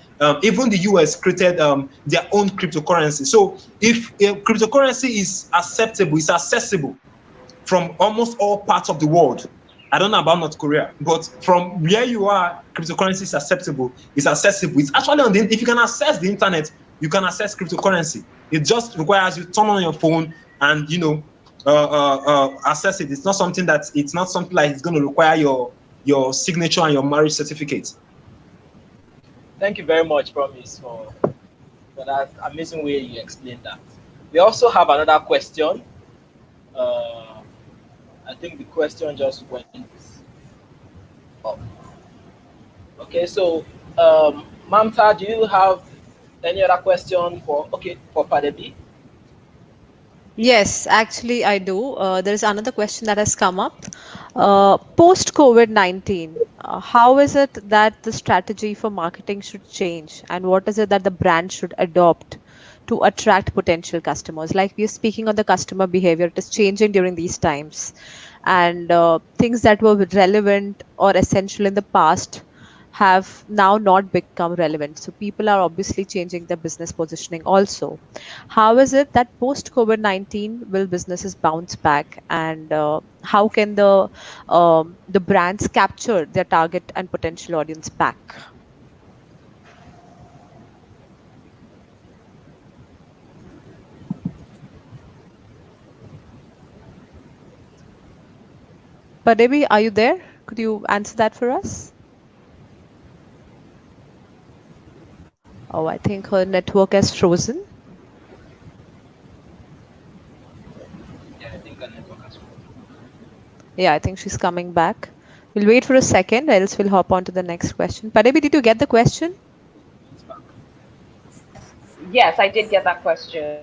even the US created their own cryptocurrency. So if cryptocurrency is acceptable, it's accessible from almost all parts of the world. I don't know about North Korea, but from where you are, cryptocurrency is acceptable. It's accessible. It's actually on the. If you can access the internet, you can access cryptocurrency. It just requires you turn on your phone and access it. It's not something that it's not something like it's going to require your signature and your marriage certificate.
Thank you very much, Promise, for that amazing way you explained that. We also have another question. Uh, I think the question just went up. Okay, so Mamta, do you have any other question for Padebi?
Yes, actually, I do. There is another question that has come up. Post COVID-19, how is it that the strategy for marketing should change, and what is it that the brand should adopt to attract potential customers? Like we're speaking on the customer behavior, it is changing during these times, and things that were relevant or essential in the past have now not become relevant. So people are obviously changing their business positioning also. How is it that post COVID-19 will businesses bounce back, and how can the brands capture their target and potential audience back? But Debbie, are you there? Could you answer that for us? Oh, I think her network has frozen.
Yeah, I think a network as well.
Yeah, I think she's coming back. We'll wait for a second, else we'll hop on to the next question. Padebi, did you get the question?
It's back.
Yes, I did get that question.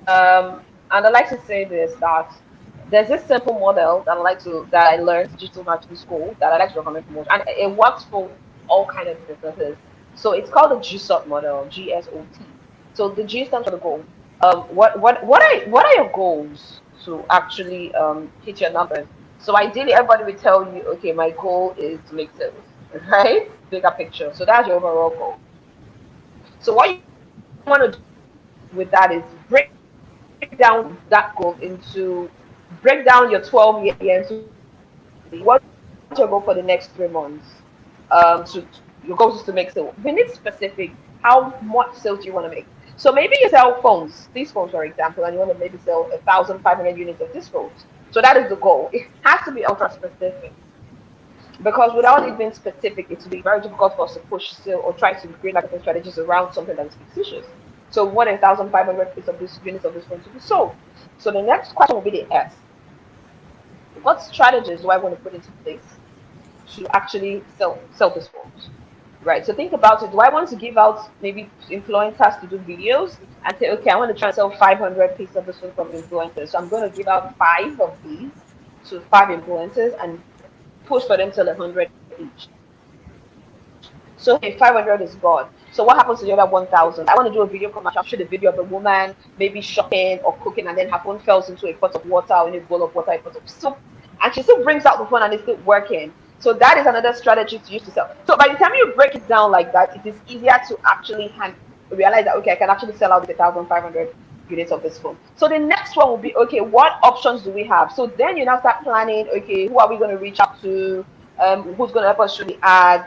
And I like to say this that there's this simple model that I learned in digital marketing school that I like to recommend for most, and it works for all kind of businesses. So it's called the GSOT model, GSOT. So the G stands for the goal. What are your goals to actually hit your numbers? So ideally, everybody will tell you, okay, my goal is to make sales, right? Bigger picture. So that's your overall goal. So what you want to do with that is break down that goal into break down your 12 year into 3 months. What's your goal for the next 3 months? Your goal is to make sales. We need specific. How much sales do you want to make? So maybe you sell phones, these phones for example, and you want to maybe sell 1,500 units of these phones. So that is the goal. It has to be ultra specific because without it being specific, it will be very difficult for us to push sale or try to create marketing strategies around something that is fictitious. So what 1,500 pieces of this units of this phone to be sold. So the next question will be the S. What strategies do I want to put into place to actually sell these phones? Right. So think about it. Do I want to give out maybe influencers to do videos and say, okay, I want to try and sell 500 pieces of this phone from influencers. So I'm going to give out five of these to 5 influencers and push for them till 100 each. So hey, 500 is gone. So what happens to the other 1,000? I want to do a video commercial, shoot a video of a woman maybe shopping or cooking, and then her phone falls into a pot of water or in a bowl of water, a pot of soup, and she still brings out the phone and it's still working. So that is another strategy to use to sell. So by the time you break it down like that, it is easier to actually realize that okay, I can actually sell out 1,500 units of this phone. So the next one will be okay, what options do we have? So then you now start planning, okay, who are we going to reach out to? Who's going to help us shoot the ads?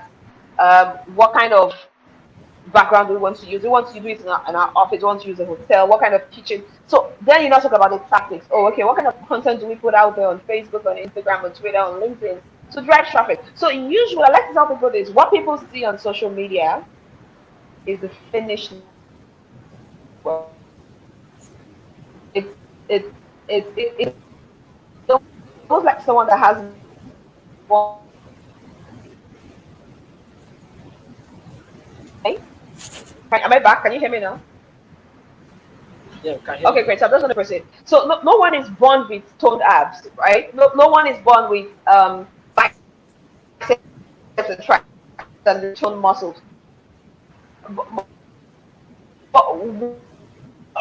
What kind of background do we want to use? Do we want to do it in our office? Do we want to use a hotel? What kind of kitchen? So then you now talk about the tactics. Oh, okay, what kind of content do we put out there on Facebook, on Instagram, on Twitter, on LinkedIn to drive traffic? So usually, I like to tell people this: what people see on social media is the finished work. It's almost like someone that has one. Am I back? Can you hear me now?
Yeah, can hear
Okay,
you.
great. So I'm just going to proceed. So no one is born with toned abs, right? No one is born with biceps and triceps and toned muscles. But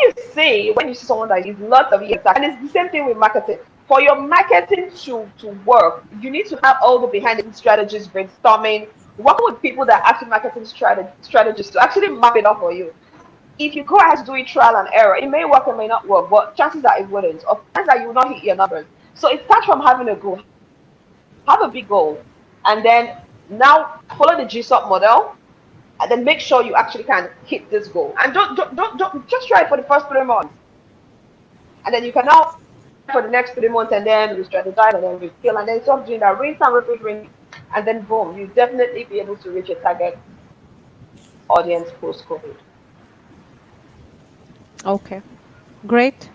you see when you see someone that is lots of years, and it's the same thing with marketing. For your marketing to work, you need to have all the behind the scenes strategies, brainstorming, working with people that are actually marketing strategists to actually map it out for you. If you go ahead to do it trial and error, it may work, it may not work, but chances are it wouldn't. Or chances that you will not hit your numbers. So it starts from having a goal, have a big goal, and then now follow the GSOP model, and then make sure you actually can hit this goal. And don't just try it for the first 3 months, and then you can now for the next 3 months, and then re-strategize, and then reskill, and then stop doing that, rinse and repeat, and then boom, you definitely be able to reach your target audience post COVID.
Okay, great.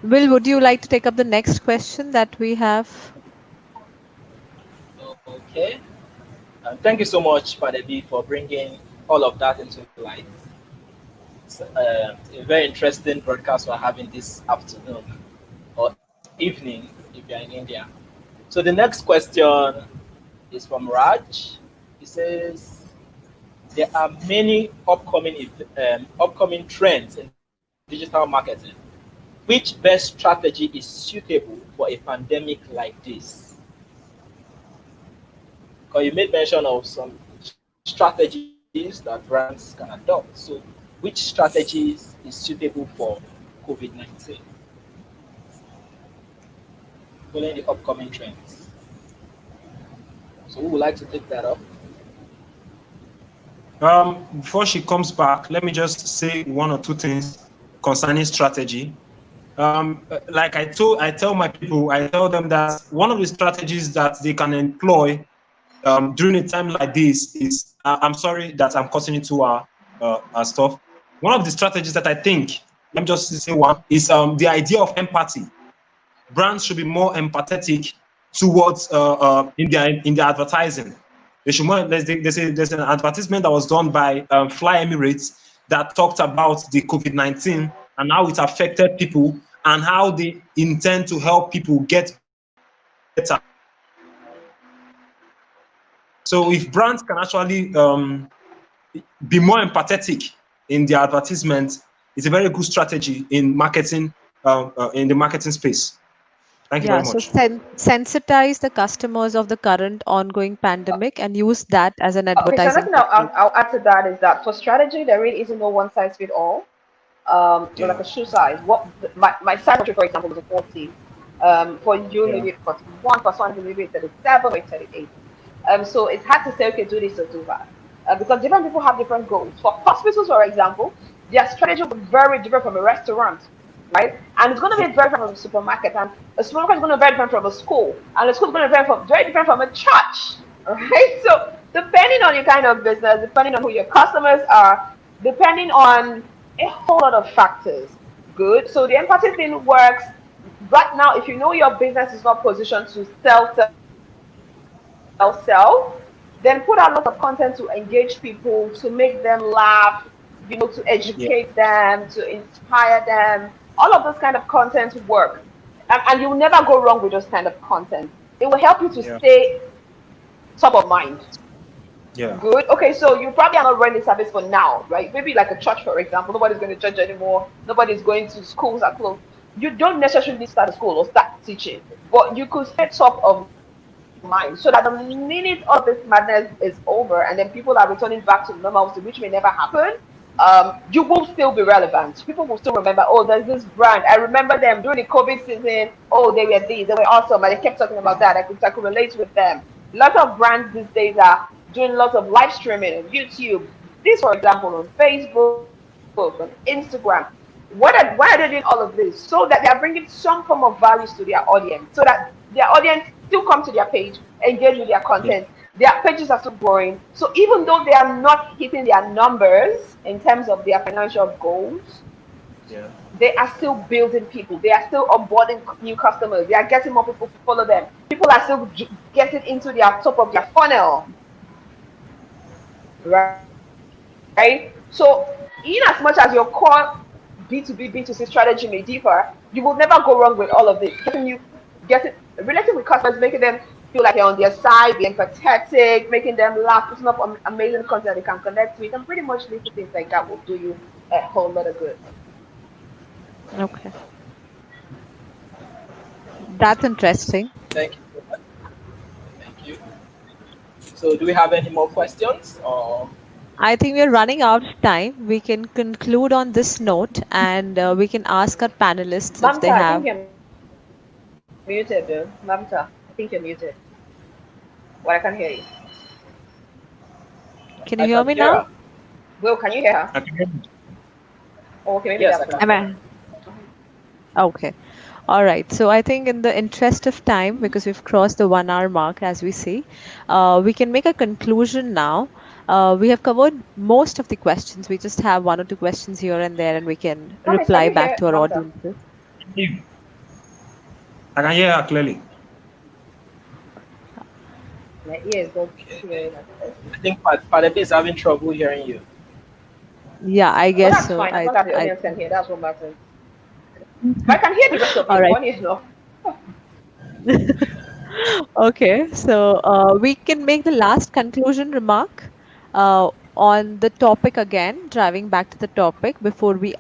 Will, would you like to take up the next question that we have?
Okay. Thank you so much, Padebi, for bringing all of that into light. It's a very interesting broadcast we're having this afternoon or evening if you're in India. So the next question is from Raj. He says there are many upcoming trends in digital marketing. Which best strategy is suitable for a pandemic like this? Because you made mention of some strategies that brands can adopt. So, which strategies is suitable for COVID 19 following the upcoming trends? So, who would like to take that up?
Before she comes back, let me just say one or two things concerning strategy. Like I tell my people, I tell them that one of the strategies that they can employ during a time like this is, I'm sorry that I'm cutting into our stuff. One of the strategies that I think, let me just say one, is the idea of empathy. Brands should be more empathetic towards in their advertising. They should more. There's an advertisement that was done by Fly Emirates that talked about the COVID-19 and how it affected people and how they intend to help people get better. So if brands can actually be more empathetic in their advertisement, it's a very good strategy in marketing, in the marketing space. Thank you
Yeah,
very
so
much.
sensitize the customers of the current ongoing pandemic and use that as an
Okay, so
advertising
nothing
technique.
I'll add to that is that for strategy, there really isn't no one size fit all. Like a shoe size. What my size, for example, was a 40. For you, maybe 41. For someone, maybe 37 or 38. So it's hard to say, okay, do this or do that. Because different people have different goals. For hospitals, for example, their strategy will be very different from a restaurant, right? And it's going to be very different from a supermarket. And a supermarket is going to be very different from a school. And a school is going to be very different from a church, right? So depending on your kind of business, depending on who your customers are, depending on a whole lot of factors. Good. So the empathy thing works. Right now, if you know your business is not positioned to sell, then put out lots of content to engage people, to make them laugh, to educate them, to inspire them. All of those kind of content work. And you'll never go wrong with those kind of content. It will help you to
Yeah.
stay top of mind.
Yeah.
Good. Okay, so you probably are not running a service for now, right? Maybe like a church, for example. Nobody's going to church anymore. Nobody's going to schools are closed. You don't necessarily start a school or start teaching, but you could stay top of mind so that the minute all this madness is over and then people are returning back to normalcy, which may never happen, you will still be relevant. People will still remember, oh, there's this brand. I remember them during the COVID season. Oh, they were these, they were awesome. And they kept talking about that. I could relate with them. Lots of brands these days are doing lots of live streaming on YouTube. This, for example, on Facebook, on Instagram. Why are they doing all of this? So that they are bringing some form of values to their audience, so that their audience still come to their page, engage with their
Yeah.
content. Their pages are still growing. So even though they are not hitting their numbers in terms of their financial goals,
Yeah.
they are still building people. They are still onboarding new customers. They are getting more people to follow them. People are still getting into their top of their funnel, right? So in as much as your core B2B, B2C strategy may differ, you will never go wrong with all of this. Getting relating with customers, making them feel like you're on their side, being empathetic, making them laugh, putting up amazing content they can connect with, and pretty much little things like that will do you a whole lot of good.
Okay, that's interesting.
Thank you. Thank you. So, do we have any more questions? Or
I think we're running out of time. We can conclude on this note and we can ask our panelists if they
Mamta, I think
have.
you're muted, dude. Mamta, I think you're muted. Well, I can't hear you.
Can you
I
hear
can
me
hear
now?
her.
Will, can you hear her?
I can hear you.
Oh, okay, maybe
Yes, I
that's
can
Am
why.
hear her.
I? Okay. All right. So I think in the interest of time, because we've crossed the 1 hour mark, as we see, we can make a conclusion now. We have covered most of the questions. We just have one or two questions here and there, and we can
Promise, can
reply
you
back
hear
to our
Mamta?
audiences.
I can hear her clearly.
My ears don't
Okay.
hear it.
I think Padabi is having trouble hearing you.
Yeah, I
But
guess
that's
so.
fine, as long as the
I
audience can hear. That's what matters. But I can hear the rest of
All
you.
right.
Funny enough.
Okay, so we can make the last conclusion remark on the topic again, driving back to the topic before we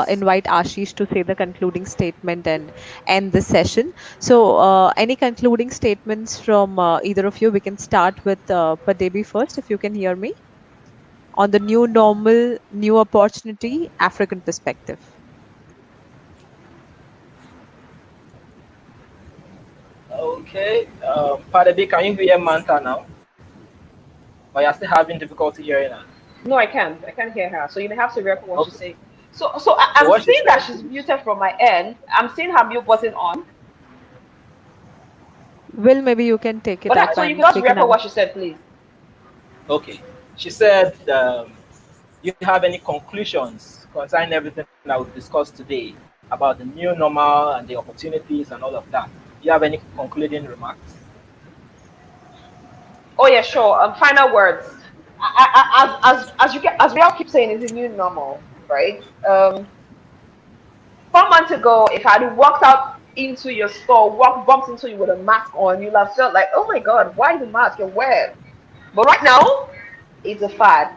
invite Ashish to say the concluding statement and end the session. So, any concluding statements from either of you? We can start with Padebi first, if you can hear me, on the new normal, new opportunity, African perspective.
Okay. Padabi, can you hear Manta now? But you're still having difficulty hearing her.
No, I can't. I can't hear her. So you may have to repeat what she
Okay.
say. So
So
I'm
what she
seeing that
said
she's
is
muted from my end. I'm seeing her mute button on.
Will, maybe you can take it
But
up
so you can
and
just
we can
repeat
have.
what she said, please.
okay. She said, "You have any conclusions concerning everything that we've discussed today about the new normal and the opportunities and all of that? Do you have any concluding remarks?"
Oh yeah, sure. Final words. As you as we all keep saying, it's a new normal, right? 4 months ago, if I had walked out into your store, bumped into you with a mask on, you'd have felt like, oh my god, why the mask? You're weird. But right now, it's a fad.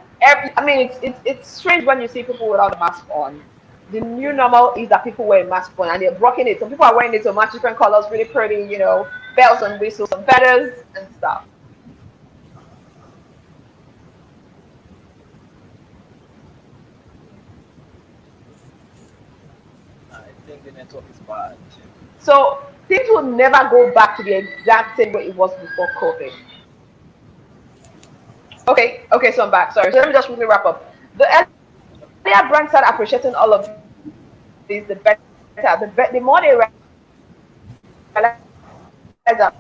I mean, it's strange when you see people without a mask on. The new normal is that people wear a mask on and they're rocking it. Some people are wearing it so much different colors, really pretty, bells and whistles and feathers and stuff.
I think the network is bad.
So things will never go back to the exact same way it was before COVID. Okay, so I'm back. Sorry. So let me just quickly wrap up. The earlier brands start appreciating all of these, the better. The more they realize that,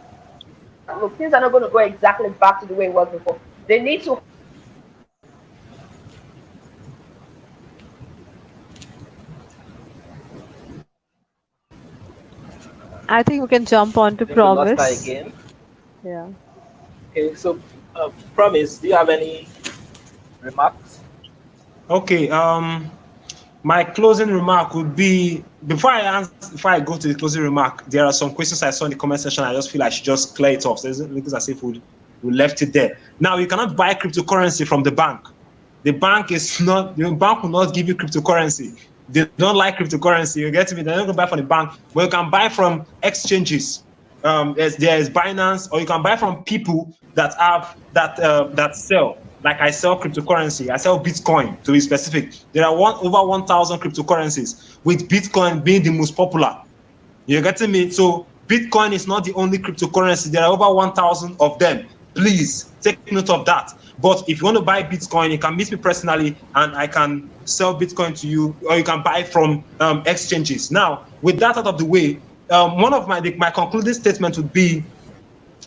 look, things are not going to go exactly back to the way it was before. They need to hold on to their brand equity. They need to hold on to their brand equity.
I think we can jump on
I
to
think we lost her
promise.
again.
Yeah.
Okay, so Promise, do you have any remarks?
Okay. My closing remark would be before I go to the closing remark, there are some questions I saw in the comment section. I just feel I should just clear it off. So it looks as if we left it there. Now you cannot buy cryptocurrency from the bank. The bank will not give you cryptocurrency. They don't like cryptocurrency. You get me? They're not going to buy from the bank, but you can buy from exchanges. There is Binance, or you can buy from people that have that sell. Like I sell cryptocurrency, I sell Bitcoin to be specific. There are over 1,000 cryptocurrencies, with Bitcoin being the most popular. You're getting me? So Bitcoin is not the only cryptocurrency. There are over 1,000 of them. Please take note of that. But if you want to buy Bitcoin, you can meet me personally and I can sell Bitcoin to you, or you can buy from exchanges. Now, with that out of the way, one of my concluding statement would be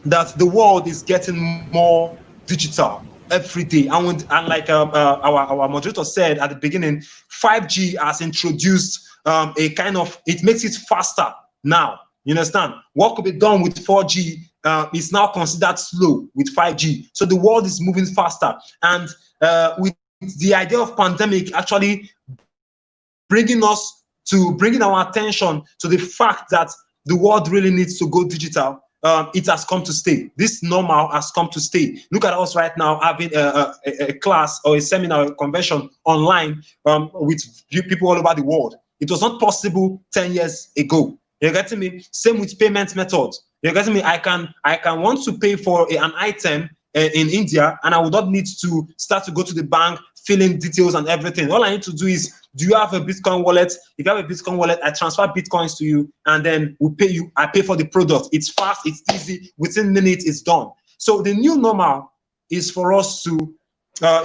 that the world is getting more digital every day. And like our moderator said at the beginning, 5G has introduced a kind of, it makes it faster now. You understand? What could be done with 4G is now considered slow with 5G. So the world is moving faster. And with the idea of pandemic actually bringing our attention to the fact that the world really needs to go digital, it has come to stay. This normal has come to stay. Look at us right now having a class or a seminar or a convention online with people all over the world. It was not possible 10 years ago. You're getting me? Same with payment methods. You're getting me? I can want to pay for an item in India, and I would not need to start to go to the bank, fill in details and everything. All I need to do is, do you have a Bitcoin wallet? If you have a Bitcoin wallet, I transfer Bitcoins to you, and then we pay you. I pay for the product. It's fast, it's easy. Within minutes, it's done. So the new normal is for us to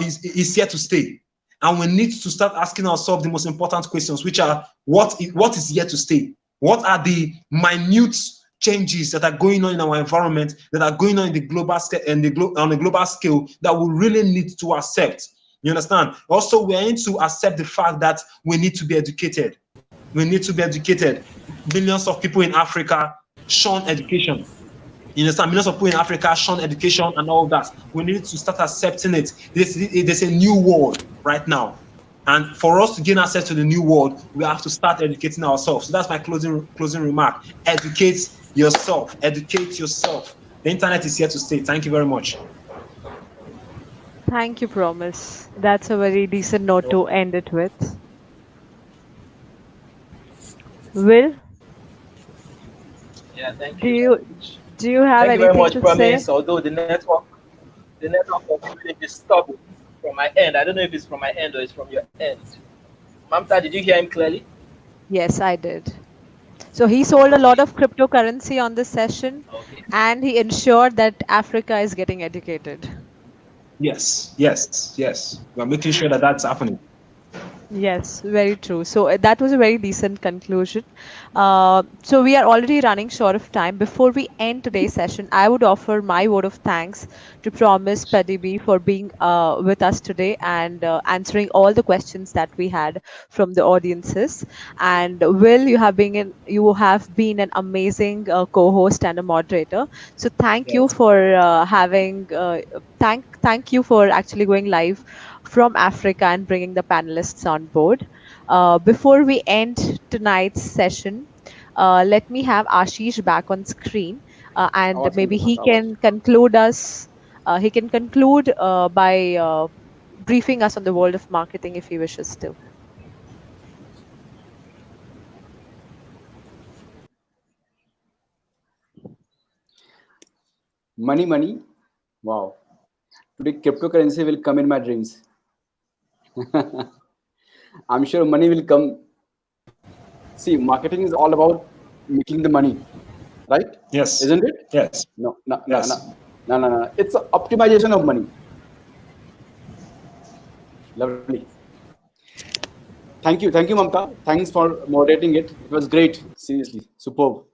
is here to stay, and we need to start asking ourselves the most important questions, which are what is here to stay? What are the minute changes that are going on in our environment, that are going on in the global scale, on the global scale, that we really need to accept? You understand? Also, we need to accept the fact that we need to be educated. We need to be educated. Millions of people in Africa shun education. You understand? Millions of people in Africa shun education and all that. We need to start accepting it. There's a new world right now. And for us to gain access to the new world, we have to start educating ourselves. So that's my closing remark. Educate yourself. Educate yourself. The internet is here to stay. Thank you very much.
Thank you, Promise. That's a very decent note to end it with. Will,
Yeah, thank
do
you
you
very much.
do you have
Thank you very
anything
much,
to say?
Promise. Although the network was really disturbed from my end. I don't know if it's from my end or it's from your end. Mamta, did you hear him clearly?
Yes, I did. So he sold a lot
Okay.
of cryptocurrency on this session,
Okay.
and he ensured that Africa is getting educated.
Yes, yes, yes. We're making sure that that's happening.
Yes, very true. So that was a very decent conclusion. So we are already running short of time. Before we end today's session, I would offer my vote of thanks to Promise Paddy for being with us today and answering all the questions that we had from the audiences. And Will, you have been an amazing co-host and a moderator. So thank you
Yes.
for thank you for actually going live from Africa and bringing the panelists on board. Before we end tonight's session, let me have Ashish back on screen, and
आवाज
maybe
come
he
करो आवाज
can conclude us. He can conclude by briefing us on the world of marketing if he wishes to.
money. Wow. Today cryptocurrency will come in my dreams. I'm sure money will come. See, marketing is all about making the money, right?
Yes.
Isn't it?
Yes.
No, no, no, no,
Yes.
no, no, no. It's an optimization of money. Lovely. Thank you, Mamta. Thanks for moderating it. It was great. Seriously, superb.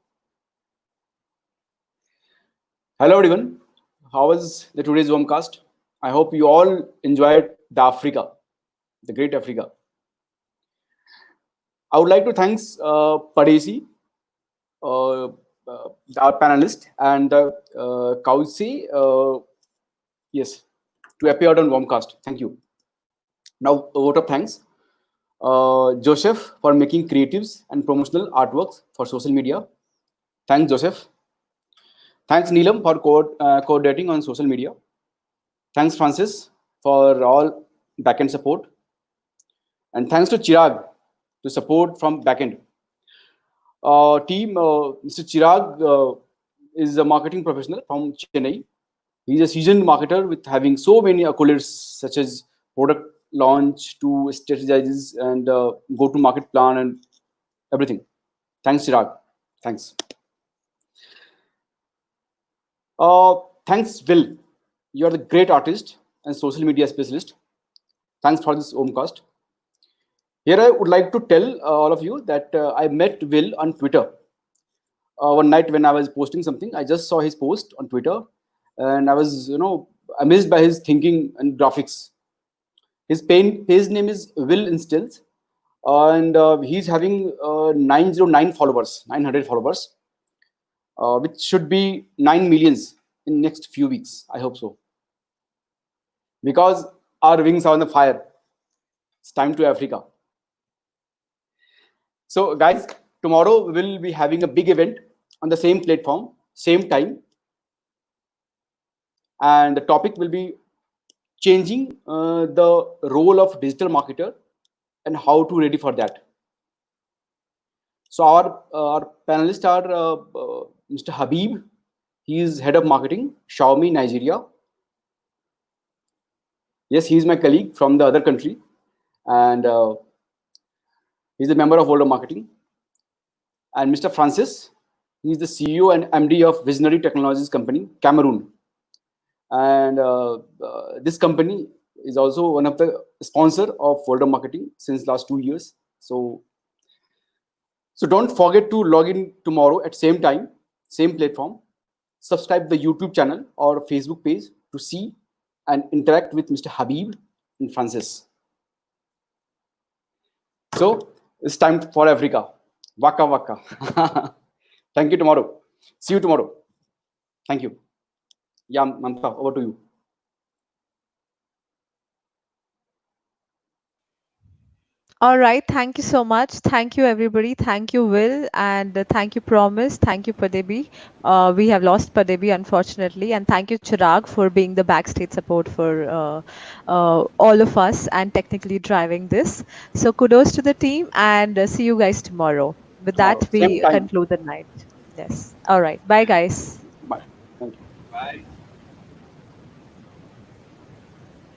Hello, everyone. How was the today's Womcast? I hope you all enjoyed the Africa, the great Africa. I would like to thanks Padesi, uh, our panelist, and Kausi, yes, to appear on Womcast. Thank you. Now, a vote of thanks. Joseph for making creatives and promotional artworks for social media. Thanks, Joseph. Thanks, Neelam, for coordinating on social media. Thanks, Francis, for all backend support. And thanks to Chirag to support from backend. Team, Mr. Chirag is a marketing professional from Chennai. He's a seasoned marketer with having so many accolades such as product launch to strategize and go-to-market plan and everything. Thanks, Chirag. Thanks. Thanks, Will. You are the great artist and social media specialist. Thanks for this Omcast. Here I would like to tell all of you that I met Will on Twitter. One night when I was posting something, I just saw his post on Twitter, and I was, amazed by his thinking and graphics. His name is Will Instills, and he's having 909 followers, 900 followers, which should be 9 millions in next few weeks. I hope so. Because our wings are on the fire. It's time to Africa. So, guys, tomorrow we'll be having a big event on the same platform, same time. And the topic will be changing the role of digital marketer and how to ready for that. So our panelists are Mr. Habeeb. He is head of marketing, Xiaomi, Nigeria. Yes, he is my colleague from the other country, and he's a member of World of Marketing. And Mr. Francis, he is the CEO and MD of Visionary Technologies Company, Cameroon. And this company is also one of the sponsor of World of Marketing since last 2 years. So don't forget to log in tomorrow at same time, same platform. Subscribe the YouTube channel or Facebook page to see and interact with Mr. Habeeb and Francis. So it's time for Africa. Waka waka. Thank you tomorrow. See you tomorrow. Thank you. Yeah, Mamta, over to you.
All right. Thank you so much. Thank you, everybody. Thank you, Will. And thank you, Promise. Thank you, Padebi. We have lost Padebi, unfortunately. And thank you, Chirag, for being the backstage support for all of us and technically driving this. So kudos to the team and see you guys tomorrow. With that,
Tomorrow, same
we
time.
conclude the night. Yes. All right. Bye, guys.
Bye. Thank you.
Bye.